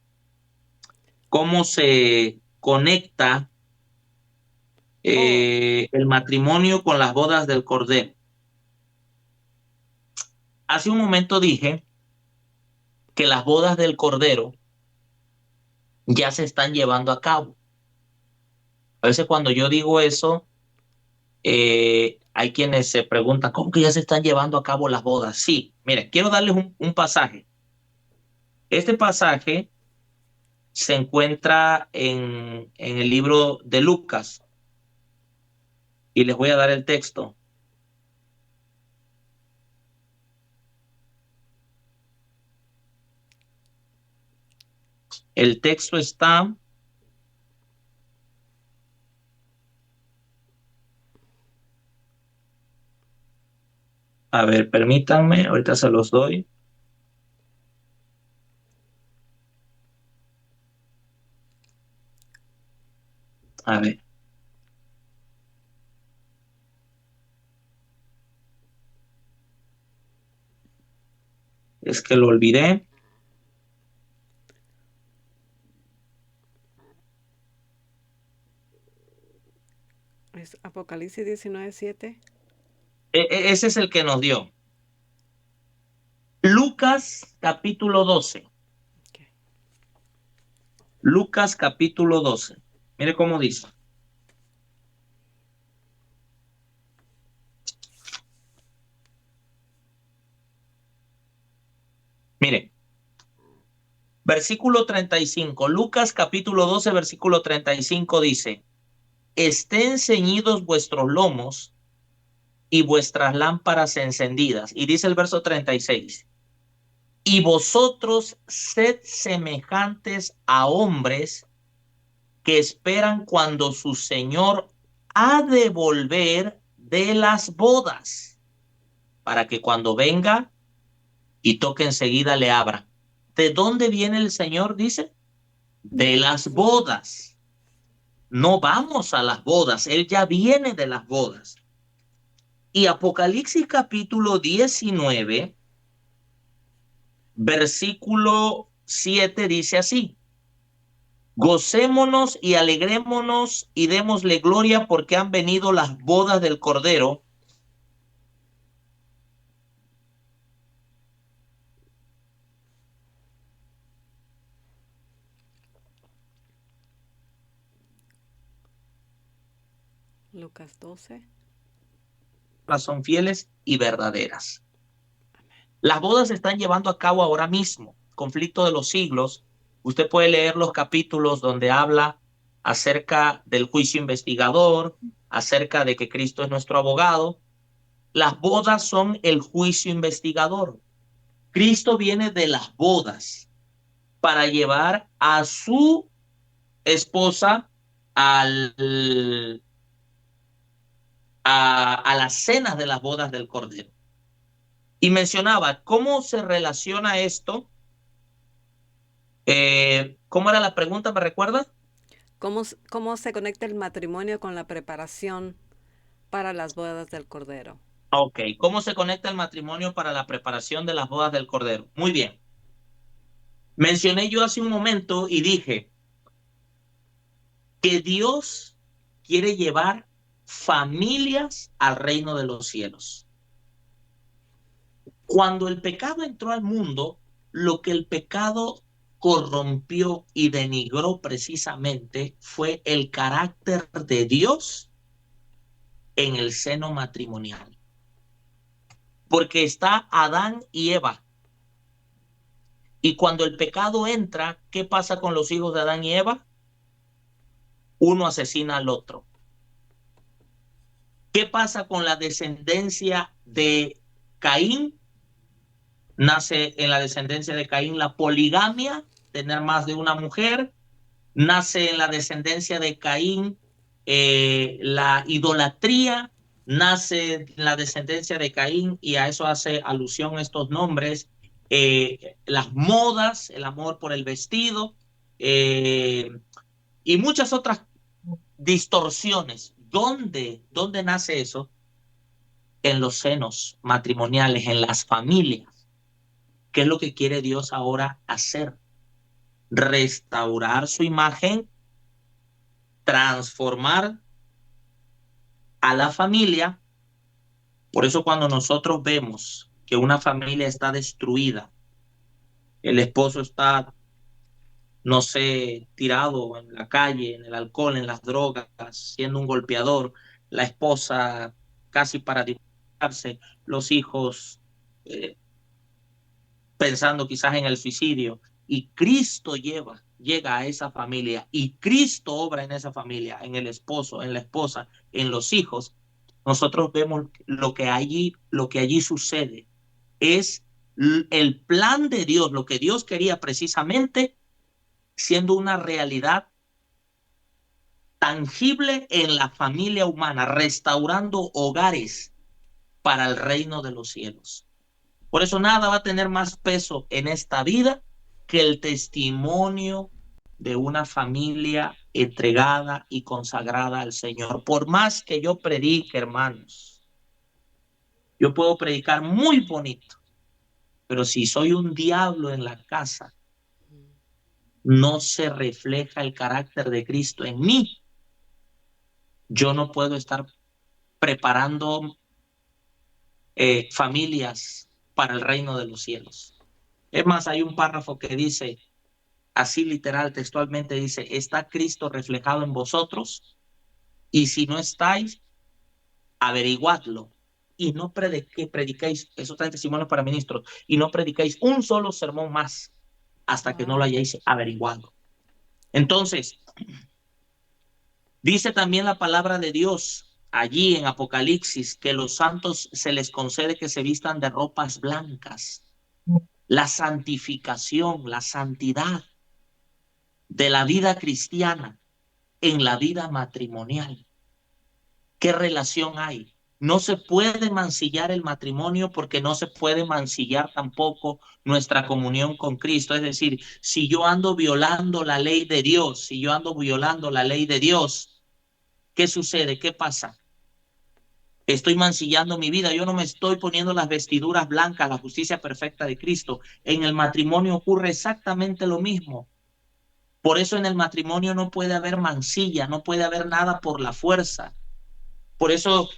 ¿cómo se conecta oh, el matrimonio con las bodas del Cordero? Hace un momento dije que las bodas del Cordero ya se están llevando a cabo. A veces cuando yo digo eso, hay quienes se preguntan, ¿cómo que ya se están llevando a cabo las bodas? Sí, mire, quiero darles un pasaje. Este pasaje se encuentra en el libro de Lucas y les voy a dar el texto. El texto está, a ver, permítanme, ahorita se los doy. A ver, es que lo olvidé. es Apocalipsis 19:7. Ese es el que nos dio. Lucas capítulo 12. Okay. Lucas capítulo 12. Mire cómo dice. Mire, versículo 35. Lucas capítulo 12, versículo 35 dice, estén ceñidos vuestros lomos y vuestras lámparas encendidas. Y dice el verso 36, y vosotros sed semejantes a hombres que esperan cuando su Señor ha de volver de las bodas, para que cuando venga y toque enseguida le abra. ¿De dónde viene el Señor? Dice, de las bodas. No vamos a las bodas, Él ya viene de las bodas. Y Apocalipsis capítulo 19, versículo 7 dice así: gocémonos y alegrémonos y démosle gloria porque han venido las bodas del Cordero. Lucas 12. Son fieles y verdaderas. Las bodas se están llevando a cabo ahora mismo. Conflicto de los siglos. Usted puede leer los capítulos donde habla acerca del juicio investigador, acerca de que Cristo es nuestro abogado. Las bodas son el juicio investigador. Cristo viene de las bodas para llevar a su esposa a las cenas de las bodas del Cordero. Y mencionaba cómo se relaciona esto. ¿Cómo era la pregunta? ¿Me recuerda? ¿Cómo se conecta el matrimonio con la preparación para las bodas del Cordero? Ok, ¿cómo se conecta el matrimonio para la preparación de las bodas del Cordero? Muy bien. Mencioné yo hace un momento y dije que Dios quiere llevar familias al reino de los cielos. Cuando el pecado entró al mundo, lo que el pecado corrompió y denigró precisamente fue el carácter de Dios en el seno matrimonial. Porque está Adán y Eva. Y cuando el pecado entra, ¿qué pasa con los hijos de Adán y Eva? Uno asesina al otro. ¿Qué pasa con la descendencia de Caín? Nace en la descendencia de Caín la poligamia, tener más de una mujer. Nace en la descendencia de Caín la idolatría. Nace en la descendencia de Caín, y a eso hace alusión estos nombres, las modas, el amor por el vestido, y muchas otras distorsiones. ¿Dónde nace eso? En los senos matrimoniales, en las familias. ¿Qué es lo que quiere Dios ahora hacer? Restaurar su imagen, transformar a la familia. Por eso cuando nosotros vemos que una familia está destruida, el esposo está, no sé, tirado en la calle, en el alcohol, en las drogas, siendo un golpeador, la esposa casi para divorciarse, los hijos eh, pensando quizás en el suicidio, y Cristo llega a esa familia, y Cristo obra en esa familia, en el esposo, en la esposa, en los hijos. Nosotros vemos lo que allí sucede es el plan de Dios, lo que Dios quería precisamente, siendo una realidad tangible en la familia humana, restaurando hogares para el reino de los cielos. Por eso nada va a tener más peso en esta vida que el testimonio de una familia entregada y consagrada al Señor. Por más que yo predique, hermanos, yo puedo predicar muy bonito, pero si soy un diablo en la casa, no se refleja el carácter de Cristo en mí. Yo no puedo estar preparando familias para el reino de los cielos. Es más, hay un párrafo que dice, así literal, textualmente dice, ¿está Cristo reflejado en vosotros? Y si no estáis, averiguadlo. Y no predicáis, eso está en Testimonios para Ministros, y no predicáis un solo sermón más hasta que no lo Wow. hayáis averiguado. Entonces, dice también la palabra de Dios allí en Apocalipsis que los santos se les concede que se vistan de ropas blancas. La santificación, la santidad de la vida cristiana en la vida matrimonial. ¿Qué relación hay? No se puede mancillar el matrimonio porque no se puede mancillar tampoco nuestra comunión con Cristo. Es decir, si yo ando violando la ley de Dios, si yo ando violando la ley de Dios, ¿qué sucede? ¿Qué pasa? Estoy mancillando mi vida. Yo no me estoy poniendo las vestiduras blancas, la justicia perfecta de Cristo. En el matrimonio ocurre exactamente lo mismo. Por eso en el matrimonio no puede haber mancilla, no puede haber nada por la fuerza. Por eso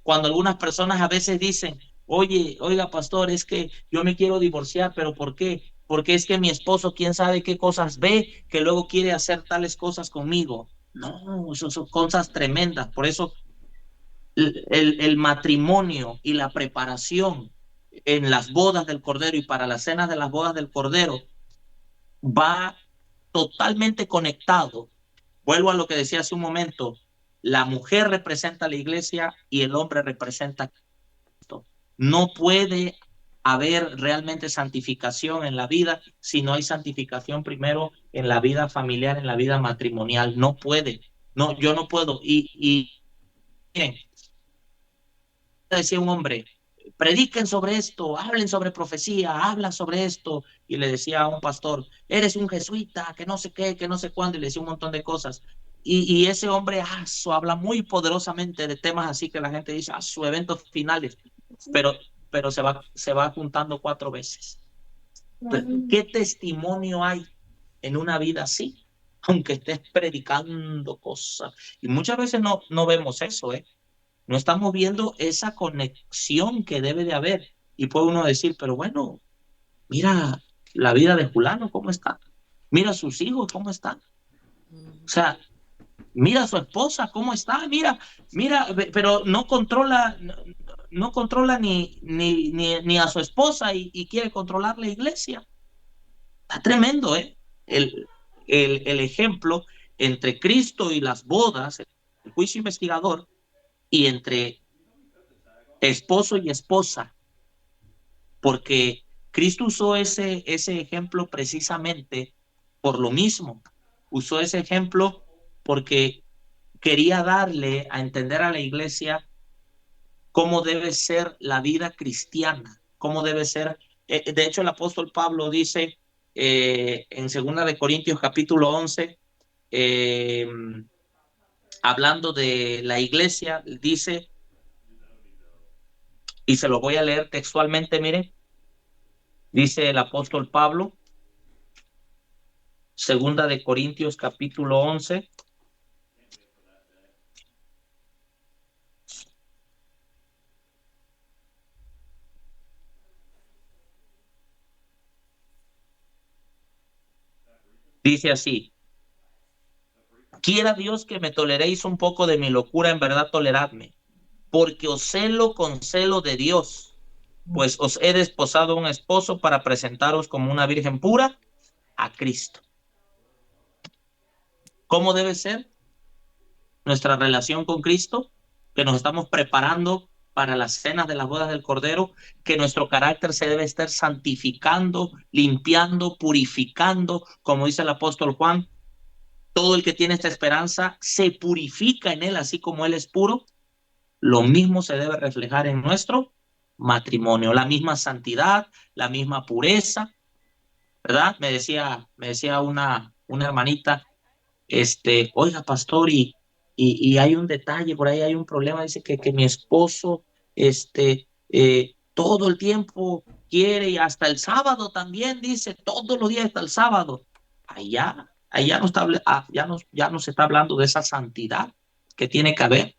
cuando algunas personas a veces dicen, oye, oiga, pastor, es que yo me quiero divorciar, pero ¿por qué? Porque es que mi esposo, quién sabe qué cosas ve, que luego quiere hacer tales cosas conmigo. No, eso son cosas tremendas. Por eso el matrimonio y la preparación en las bodas del Cordero y para las cenas de las bodas del Cordero va totalmente conectado. Vuelvo a lo que decía hace un momento, la mujer representa a la iglesia y el hombre representa a Cristo. No puede haber realmente santificación en la vida si no hay santificación primero en la vida familiar, en la vida matrimonial. No puede. No, yo no puedo. Y miren, decía un hombre, prediquen sobre esto, hablen sobre profecía, hablan sobre esto. Y le decía a un pastor, eres un jesuita, que no sé qué, que no sé cuándo, y le decía un montón de cosas. Y ese hombre habla muy poderosamente de temas así que la gente dice, sus eventos finales, pero, pero se va juntando 4 veces. ¿Qué testimonio hay en una vida así? Aunque estés predicando cosas. Y muchas veces no vemos eso, ¿eh? No estamos viendo esa conexión que debe de haber. Y puede uno decir, pero bueno, mira la vida de fulano, ¿cómo está? Mira a sus hijos, ¿cómo están? O sea, mira a su esposa, ¿cómo está? Mira, pero no controla ni a su esposa y quiere controlar la iglesia. Está tremendo, ¿eh? El, el ejemplo entre Cristo y las bodas, el juicio investigador, y entre esposo y esposa, porque Cristo usó ese ejemplo precisamente por lo mismo. Usó ese ejemplo porque quería darle a entender a la iglesia cómo debe ser la vida cristiana, cómo debe ser. De hecho, el apóstol Pablo dice en 2 Corintios capítulo 11, eh, hablando de la iglesia, dice, y se lo voy a leer textualmente, mire, dice el apóstol Pablo, 2 Corintios capítulo 11. Dice así, quiera Dios que me toleréis un poco de mi locura, en verdad toleradme, porque os celo con celo de Dios, pues os he desposado a un esposo para presentaros como una virgen pura a Cristo. ¿Cómo debe ser nuestra relación con Cristo? Que nos estamos preparando para las cenas de las bodas del Cordero, que nuestro carácter se debe estar santificando, limpiando, purificando, como dice el apóstol Juan, todo el que tiene esta esperanza se purifica en él, así como él es puro. Lo mismo se debe reflejar en nuestro matrimonio, la misma santidad, la misma pureza, ¿verdad? Me decía una hermanita, oiga, pastor, y hay un detalle, por ahí hay un problema, dice que mi esposo, todo el tiempo quiere, y hasta el sábado también, dice, todos los días hasta el sábado. Allá no está, ya no se está hablando de esa santidad que tiene que haber.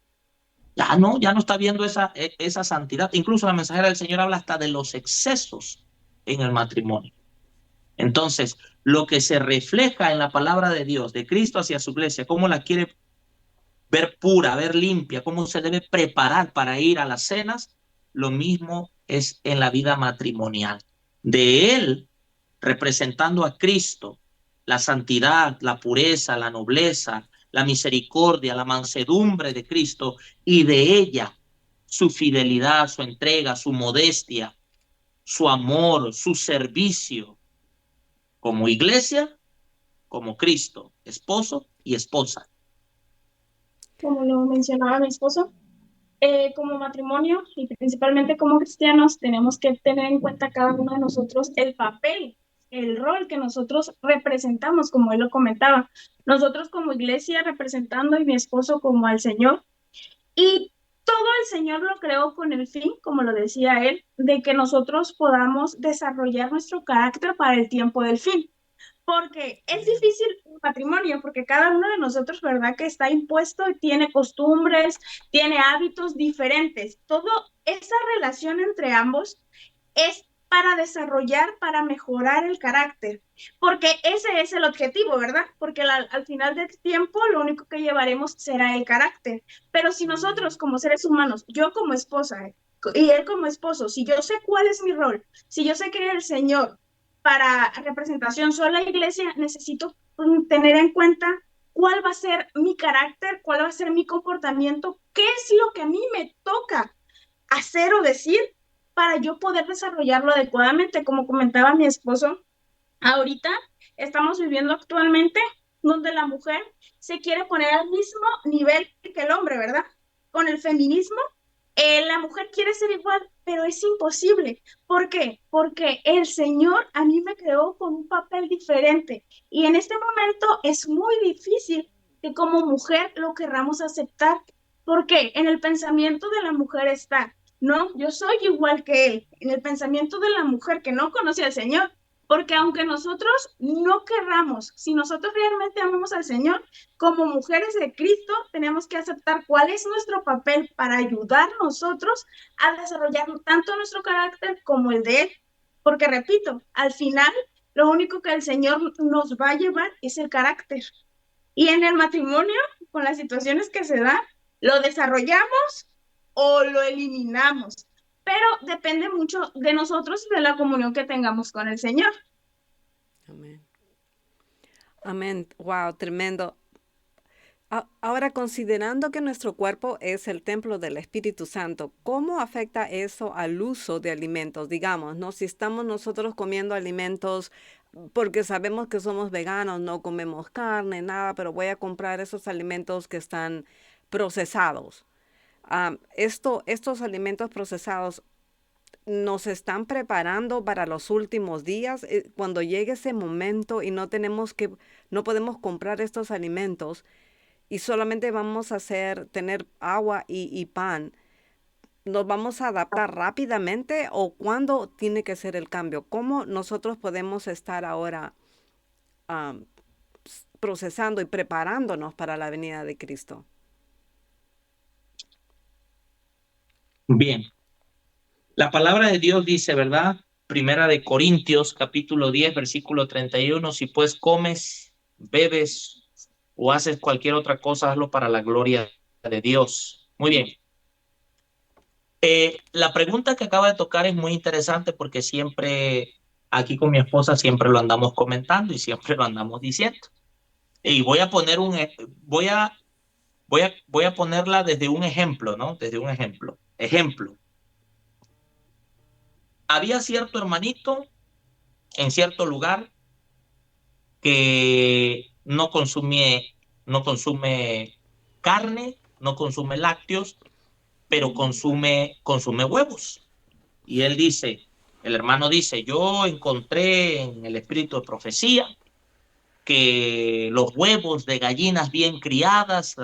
Ya no está viendo esa santidad. Incluso la mensajera del Señor habla hasta de los excesos en el matrimonio. Entonces, lo que se refleja en la palabra de Dios, de Cristo hacia su iglesia, cómo la quiere ver pura, ver limpia, cómo se debe preparar para ir a las cenas, lo mismo es en la vida matrimonial. De Él, representando a Cristo, la santidad, la pureza, la nobleza, la misericordia, la mansedumbre de Cristo, y de ella su fidelidad, su entrega, su modestia, su amor, su servicio, como iglesia, como Cristo, esposo y esposa. como lo mencionaba mi esposo. Como matrimonio y principalmente como cristianos, tenemos que tener en cuenta cada uno de nosotros el papel, el rol que nosotros representamos, como él lo comentaba. Nosotros como iglesia representando y mi esposo como al Señor. Y todo el Señor lo creó con el fin, como lo decía él, de que nosotros podamos desarrollar nuestro carácter para el tiempo del fin. Porque es difícil un matrimonio, porque cada uno de nosotros, ¿verdad? Que está impuesto y tiene costumbres, tiene hábitos diferentes. Todo esa relación entre ambos es para desarrollar, para mejorar el carácter, porque ese es el objetivo, ¿verdad? Porque al final del tiempo lo único que llevaremos será el carácter. Pero si nosotros como seres humanos, yo como esposa y él como esposo, si yo sé cuál es mi rol, si yo sé que el Señor para representación sola a la iglesia, necesito tener en cuenta cuál va a ser mi carácter, cuál va a ser mi comportamiento, qué es lo que a mí me toca hacer o decir para yo poder desarrollarlo adecuadamente. Como comentaba mi esposo, ahorita estamos viviendo actualmente donde la mujer se quiere poner al mismo nivel que el hombre, ¿verdad? Con el feminismo, la mujer quiere ser igual, pero es imposible. ¿Por qué? Porque el Señor a mí me creó con un papel diferente y en este momento es muy difícil que como mujer lo querramos aceptar. ¿Por qué? En el pensamiento de la mujer está, no, yo soy igual que él. En el pensamiento de la mujer que no conoce al Señor, porque aunque nosotros no querramos, si nosotros realmente amamos al Señor, como mujeres de Cristo, tenemos que aceptar cuál es nuestro papel para ayudar nosotros a desarrollar tanto nuestro carácter como el de Él. Porque repito, al final, lo único que el Señor nos va a llevar es el carácter. Y en el matrimonio, con las situaciones que se dan, lo desarrollamos o lo eliminamos. Pero depende mucho de nosotros y de la comunión que tengamos con el Señor. Amén. Amén. Wow, tremendo. Ahora, considerando que nuestro cuerpo es el templo del Espíritu Santo, ¿cómo afecta eso al uso de alimentos? Digamos, ¿no? Si estamos nosotros comiendo alimentos porque sabemos que somos veganos, no comemos carne, nada, pero voy a comprar esos alimentos que están procesados. Estos alimentos procesados nos están preparando para los últimos días. Cuando llegue ese momento y no podemos comprar estos alimentos y solamente vamos a tener agua y pan, ¿nos vamos a adaptar rápidamente o cuándo tiene que ser el cambio? ¿Cómo nosotros podemos estar ahora procesando y preparándonos para la venida de Cristo? Bien, la palabra de Dios dice, ¿verdad? Primera de Corintios, capítulo 10, versículo 31, si pues comes, bebes o haces cualquier otra cosa, hazlo para la gloria de Dios. Muy bien. La pregunta que acaba de tocar es muy interesante porque siempre, aquí con mi esposa, siempre lo andamos comentando y siempre lo andamos diciendo. Y voy a poner voy a ponerla desde un ejemplo, ¿no? Desde un ejemplo. Ejemplo. Había cierto hermanito en cierto lugar que no consume carne, no consume lácteos, pero consume huevos. Y él dice, el hermano dice, yo encontré en el espíritu de profecía que los huevos de gallinas bien criadas,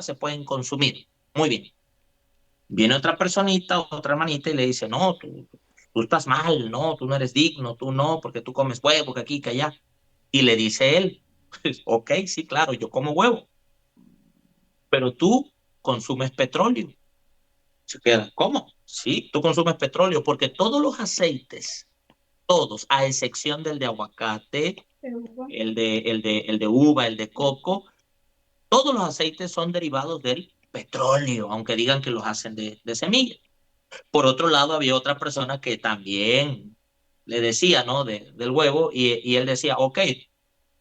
se pueden consumir. Muy bien. Viene otra personita, otra hermanita y le dice, no, tú estás mal, no, tú no eres digno, tú no, porque tú comes huevo, que aquí, que allá. Y le dice él, pues, ok, sí, claro, yo como huevo, pero tú consumes petróleo. Se queda, ¿cómo? Sí, tú consumes petróleo, porque todos los aceites, todos, a excepción del de aguacate, el de uva, el de coco, todos los aceites son derivados del petróleo, aunque digan que los hacen de semilla. Por otro lado, había otra persona que también le decía, ¿no? Del huevo, y él decía, ok,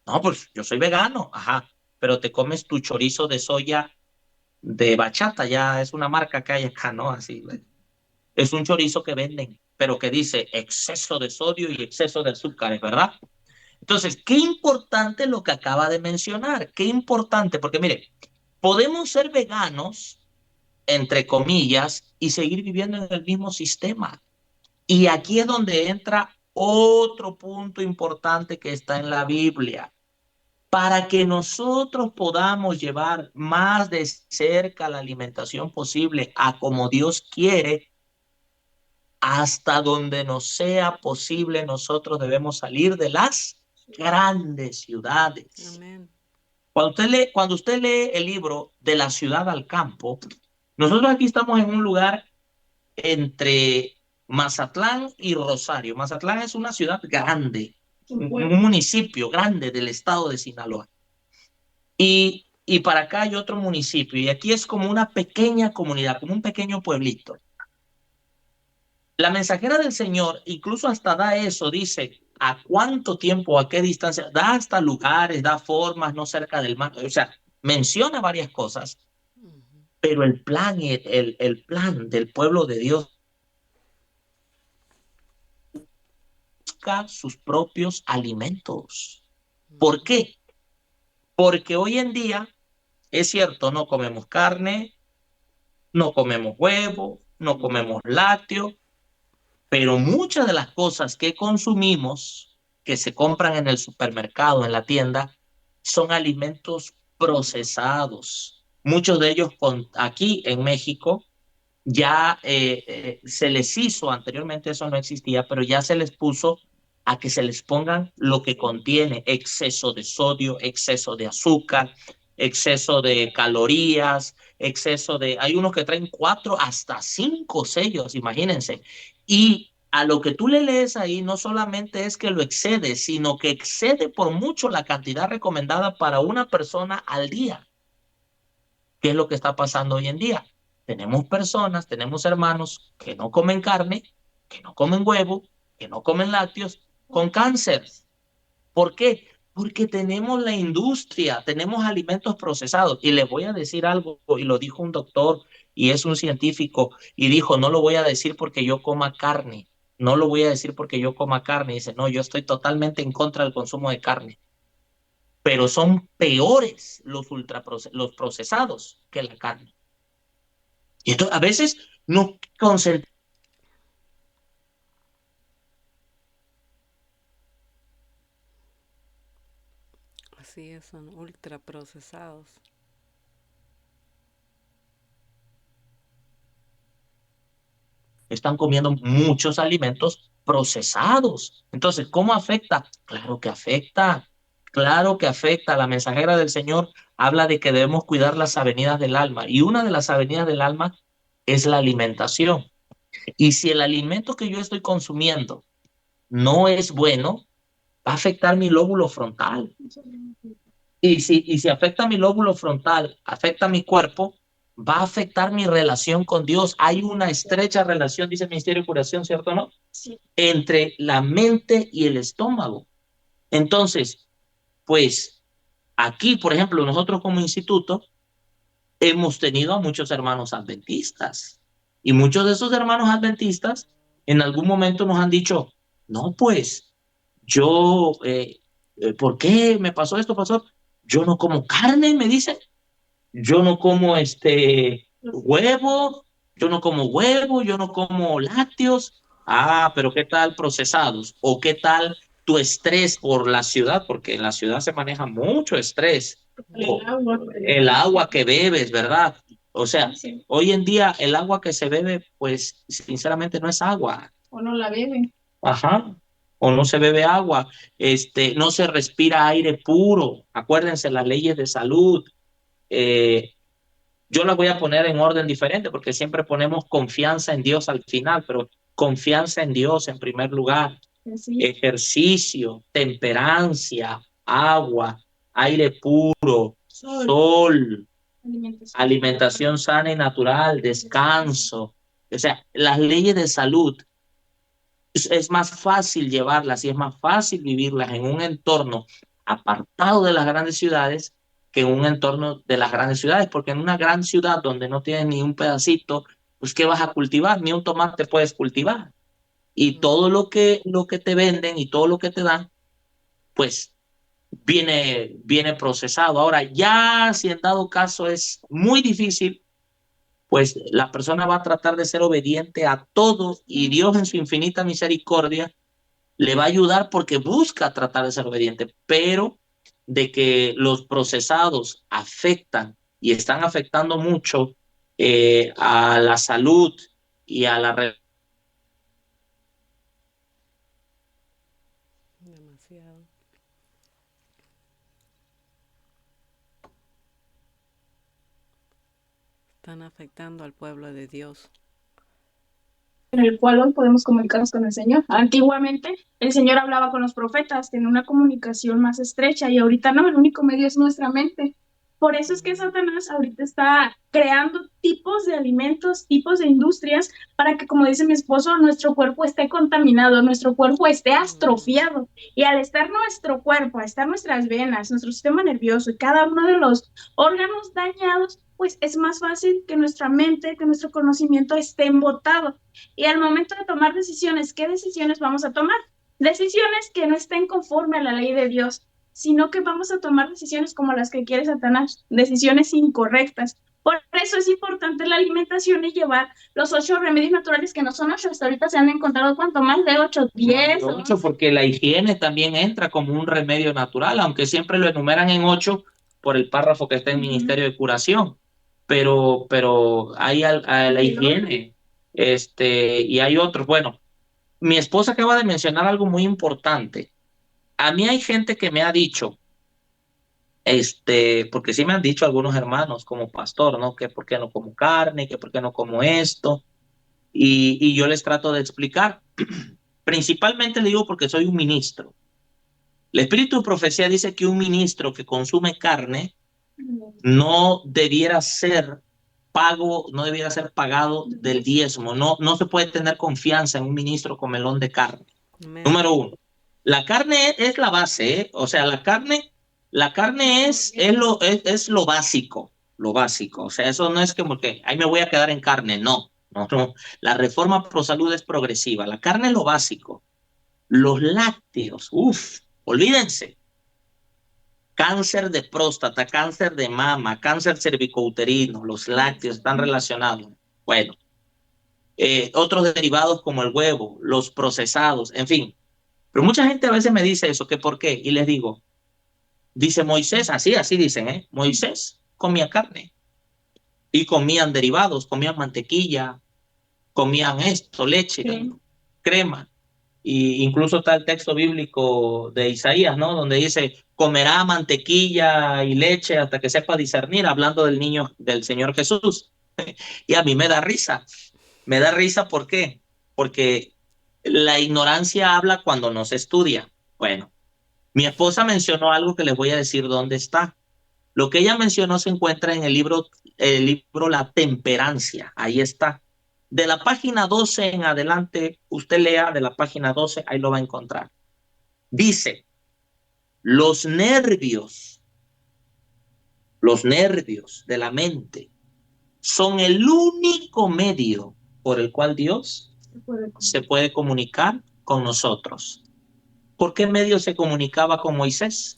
no, pues yo soy vegano, ajá, pero te comes tu chorizo de soya de bachata, ya es una marca que hay acá, ¿no? Así, es un chorizo que venden, pero que dice exceso de sodio y exceso de azúcares, ¿verdad? Entonces, qué importante lo que acaba de mencionar, qué importante, porque mire, Podemos ser veganos, entre comillas, y seguir viviendo en el mismo sistema. Y aquí es donde entra otro punto importante que está en la Biblia. Para que nosotros podamos llevar más de cerca la alimentación posible a como Dios quiere, hasta donde nos sea posible, nosotros debemos salir de las grandes ciudades. Amén. Cuando usted lee el libro De la ciudad al campo, nosotros aquí estamos en un lugar entre Mazatlán y Rosario. Mazatlán es una ciudad grande, un municipio grande del estado de Sinaloa. Y para acá hay otro municipio, y aquí es como una pequeña comunidad, como un pequeño pueblito. La mensajera del Señor incluso hasta da eso, dice a cuánto tiempo, a qué distancia, da hasta lugares, da formas, no cerca del mar, o sea, menciona varias cosas, pero el plan, el plan del pueblo de Dios busca sus propios alimentos. ¿Por qué? Porque hoy en día, es cierto, no comemos carne, no comemos huevo, no comemos lácteos, pero muchas de las cosas que consumimos, que se compran en el supermercado, en la tienda, son alimentos procesados. Muchos de ellos aquí en México ya se les hizo, anteriormente eso no existía, pero ya se les puso a que se les pongan lo que contiene exceso de sodio, exceso de azúcar, exceso de calorías, exceso de... Hay unos que traen 4 hasta 5 sellos, imagínense. Y a lo que tú le lees ahí no solamente es que lo excede, sino que excede por mucho la cantidad recomendada para una persona al día. ¿Qué es lo que está pasando hoy en día? Tenemos personas, tenemos hermanos que no comen carne, que no comen huevo, que no comen lácteos, con cáncer. ¿Por qué? Porque tenemos la industria, tenemos alimentos procesados. Y les voy a decir algo, y lo dijo un doctor y es un científico, y dijo, no lo voy a decir porque yo coma carne, no lo voy a decir porque yo coma carne. Y dice, no, yo estoy totalmente en contra del consumo de carne, pero son peores los procesados que la carne. Y entonces a veces nos concentramos. Así es, son ultra procesados. Están comiendo muchos alimentos procesados. Entonces, ¿cómo afecta? Claro que afecta, claro que afecta. La mensajera del Señor habla de que debemos cuidar las avenidas del alma, y una de las avenidas del alma es la alimentación. Y si el alimento que yo estoy consumiendo no es bueno, va a afectar mi lóbulo frontal. Y si afecta mi lóbulo frontal, afecta mi cuerpo, va a afectar mi relación con Dios. Hay una estrecha relación, dice el Ministerio de Curación, ¿cierto o no? Sí. Entre la mente y el estómago. Entonces, pues aquí, por ejemplo, nosotros como instituto hemos tenido a muchos hermanos adventistas. Y muchos de esos hermanos adventistas en algún momento nos han dicho, no, pues yo, ¿por qué me pasó esto, pastor? Yo no como carne, me dice. Yo no como huevo, yo no como huevo, yo no como lácteos. Ah, pero ¿qué tal procesados? ¿O qué tal tu estrés por la ciudad? Porque en la ciudad se maneja mucho estrés. El agua que bebes, ¿verdad? O sea, sí. Hoy en día el agua que se bebe, pues sinceramente no es agua. O no la bebe. Ajá. O no se bebe agua, no se respira aire puro. Acuérdense las leyes de salud. Eh, yo las voy a poner en orden diferente porque siempre ponemos confianza en Dios al final, pero confianza en Dios en primer lugar. Sí. Ejercicio, temperancia, agua, aire puro, sol, alimentación sana y natural, descanso. O sea, las leyes de salud es más fácil llevarlas y es más fácil vivirlas en un entorno apartado de las grandes ciudades que en un entorno de las grandes ciudades, porque en una gran ciudad donde no tienes ni un pedacito, pues ¿qué vas a cultivar? Ni un tomate puedes cultivar. Y todo lo que te venden y todo lo que te dan, pues viene procesado. Ahora, ya si en dado caso es muy difícil, pues la persona va a tratar de ser obediente a todo y Dios en su infinita misericordia le va a ayudar porque busca tratar de ser obediente, pero de que los procesados afectan y están afectando mucho a la salud y a la Demasiado. Están afectando al pueblo de Dios. En el cual hoy podemos comunicarnos con el Señor. Antiguamente el Señor hablaba con los profetas, tenía una comunicación más estrecha y ahorita no, el único medio es nuestra mente. Por eso es que Satanás ahorita está creando tipos de alimentos, tipos de industrias para que, como dice mi esposo, nuestro cuerpo esté contaminado, nuestro cuerpo esté astrofiado. Y al estar nuestro cuerpo, al estar nuestras venas, nuestro sistema nervioso y cada uno de los órganos dañados, pues es más fácil que nuestra mente, que nuestro conocimiento esté embotado. Y al momento de tomar decisiones, ¿qué decisiones vamos a tomar? Decisiones que no estén conforme a la ley de Dios, sino que vamos a tomar decisiones como las que quiere Satanás, decisiones incorrectas. Por eso es importante la alimentación y llevar los 8 remedios naturales, que no son 8, hasta ahorita se han encontrado cuánto, más de 8, 10. 8, porque la higiene también entra como un remedio natural, aunque siempre lo enumeran en 8 por el párrafo que está en Ministerio de Curación, pero hay a la higiene, y hay otros. Bueno, mi esposa acaba de mencionar algo muy importante. A mí hay gente que me ha dicho, porque sí me han dicho algunos hermanos como pastor, ¿no? Que por qué no como carne, que por qué no como esto, y yo les trato de explicar. Principalmente le digo porque soy un ministro. El espíritu de profecía dice que un ministro que consume carne no debiera ser no debiera ser pagado del diezmo. No, no se puede tener confianza en un ministro comelón de carne. Amén. Número uno. La carne es la base, ¿eh? O sea, la carne es lo básico, lo básico. O sea, eso no es como que ahí me voy a quedar en carne, no, no, no. La reforma pro salud es progresiva. La carne es lo básico. Los lácteos, olvídense. Cáncer de próstata, cáncer de mama, cáncer cervicouterino, los lácteos están relacionados. Bueno, otros derivados como el huevo, los procesados, en fin. Pero mucha gente a veces me dice eso, que por qué, y les digo, dice Moisés, así dicen, Moisés comía carne y comían derivados, comían mantequilla, comían esto, leche, crema. Y incluso está el texto bíblico de Isaías, ¿no? Donde dice, comerá mantequilla y leche hasta que sepa discernir, hablando del niño, del Señor Jesús. Y a mí me da risa. Me da risa, ¿por qué? Porque la ignorancia habla cuando no se estudia. Bueno, mi esposa mencionó algo que les voy a decir dónde está. Lo que ella mencionó se encuentra en el libro La Temperancia. Ahí está. De la página 12 en adelante, usted lea de la página 12, ahí lo va a encontrar. Dice, los nervios de la mente son el único medio por el cual Dios se puede comunicar con nosotros. ¿Por qué medio se comunicaba con Moisés?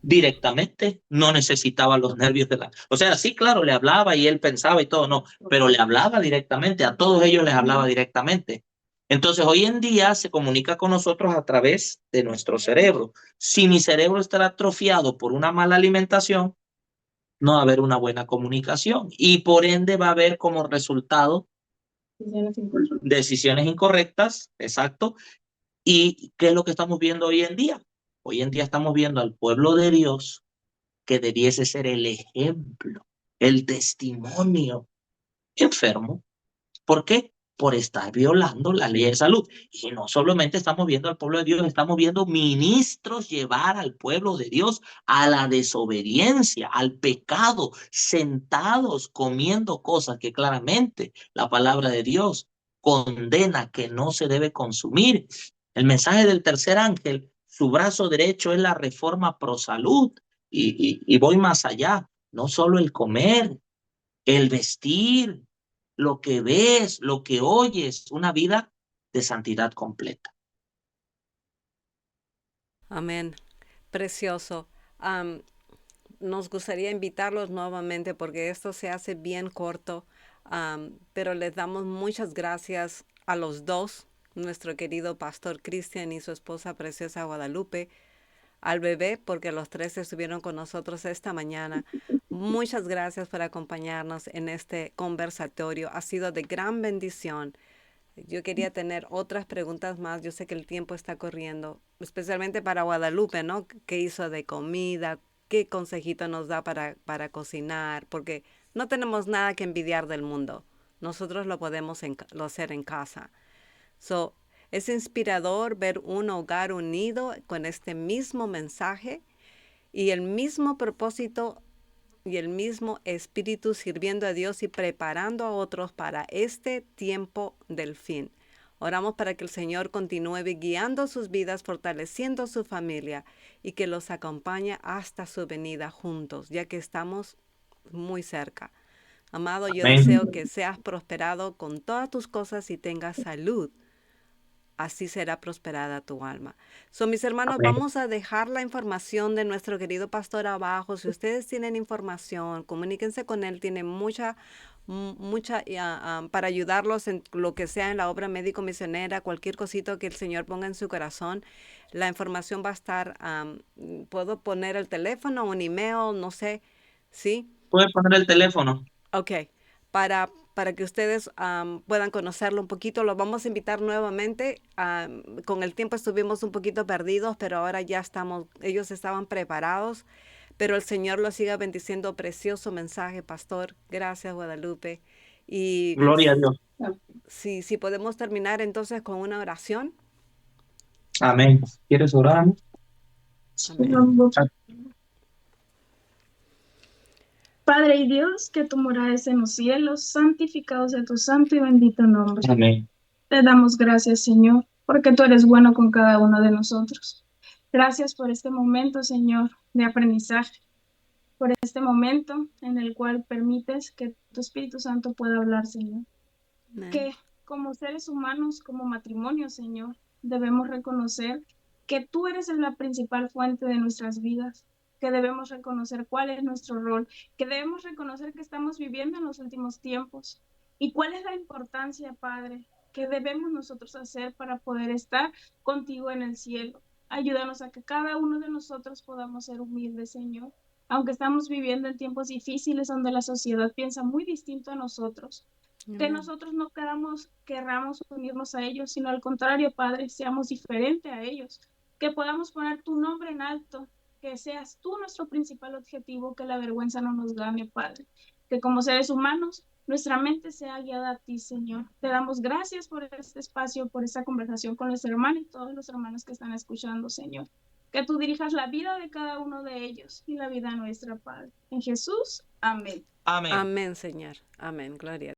Directamente, no necesitaba los nervios de la... O sea, sí, claro, le hablaba y él pensaba y todo, no, pero le hablaba directamente, a todos ellos les hablaba directamente. Entonces, hoy en día se comunica con nosotros a través de nuestro cerebro. Si mi cerebro está atrofiado por una mala alimentación, no va a haber una buena comunicación y por ende va a haber como resultado decisiones incorrectas, exacto. ¿Y qué es lo que estamos viendo hoy en día? Hoy en día estamos viendo al pueblo de Dios que debiese ser el ejemplo, el testimonio, enfermo. ¿Por qué? Por estar violando la ley de salud. Y no solamente estamos viendo al pueblo de Dios, estamos viendo ministros llevar al pueblo de Dios a la desobediencia, al pecado, sentados comiendo cosas que claramente la palabra de Dios condena que no se debe consumir. El mensaje del tercer ángel, su brazo derecho es la reforma pro salud. Y voy más allá, no solo el comer, el vestir, lo que ves, lo que oyes, una vida de santidad completa. Amén. Precioso. Nos gustaría invitarlos nuevamente porque esto se hace bien corto, pero les damos muchas gracias a los dos, nuestro querido pastor Cristian y su esposa preciosa Guadalupe, al bebé, porque los tres estuvieron con nosotros esta mañana. Muchas gracias por acompañarnos en este conversatorio. Ha sido de gran bendición. Yo quería tener otras preguntas más. Yo sé que el tiempo está corriendo, especialmente para Guadalupe, ¿no? ¿Qué hizo de comida? ¿Qué consejito nos da para cocinar? Porque no tenemos nada que envidiar del mundo. Nosotros lo podemos lo hacer en casa. So, es inspirador ver un hogar unido con este mismo mensaje y el mismo propósito y el mismo espíritu sirviendo a Dios y preparando a otros para este tiempo del fin. Oramos para que el Señor continúe guiando sus vidas, fortaleciendo su familia y que los acompañe hasta su venida juntos, ya que estamos muy cerca. Amado, yo Amén. deseo que seas prosperado con todas tus cosas y tengas salud. Así será prosperada tu alma. So, mis hermanos, Amén. vamos a dejar la información de nuestro querido pastor abajo. Si ustedes tienen información, comuníquense con él. Tiene mucha para ayudarlos en lo que sea en la obra médico-misionera, cualquier cosito que el Señor ponga en su corazón. La información va a estar, puedo poner el teléfono, un email, no sé, ¿sí? Puede poner el teléfono. Ok, para que ustedes puedan conocerlo un poquito, los vamos a invitar nuevamente. Con el tiempo estuvimos un poquito perdidos, pero ahora ya estamos, ellos estaban preparados, pero el Señor los siga bendiciendo. Precioso mensaje, pastor. Gracias, Guadalupe. Y Gloria a Dios. si podemos terminar entonces con una oración. Amén. ¿Quieres orar? Amén. Padre y Dios, que tu morada es en los cielos, santificado sea tu santo y bendito nombre. Amén. Te damos gracias, Señor, porque tú eres bueno con cada uno de nosotros. Gracias por este momento, Señor, de aprendizaje, por este momento en el cual permites que tu Espíritu Santo pueda hablar, Señor. Amén. Que como seres humanos, como matrimonio, Señor, debemos reconocer que tú eres la principal fuente de nuestras vidas, que debemos reconocer cuál es nuestro rol, que debemos reconocer que estamos viviendo en los últimos tiempos y cuál es la importancia, Padre, que debemos nosotros hacer para poder estar contigo en el cielo. Ayúdanos a que cada uno de nosotros podamos ser humildes, Señor. Aunque estamos viviendo en tiempos difíciles donde la sociedad piensa muy distinto a nosotros, que nosotros no querramos unirnos a ellos, sino al contrario, Padre, seamos diferentes a ellos, que podamos poner tu nombre en alto, que seas tú nuestro principal objetivo, que la vergüenza no nos gane, Padre, que como seres humanos nuestra mente sea guiada a ti, Señor. Te damos gracias por este espacio, por esta conversación con los hermanos y todos los hermanos que están escuchando, Señor. Que tú dirijas la vida de cada uno de ellos y la vida nuestra, Padre. En Jesús, amén. Amén. Amén, Señor. Amén. Gloria a Dios.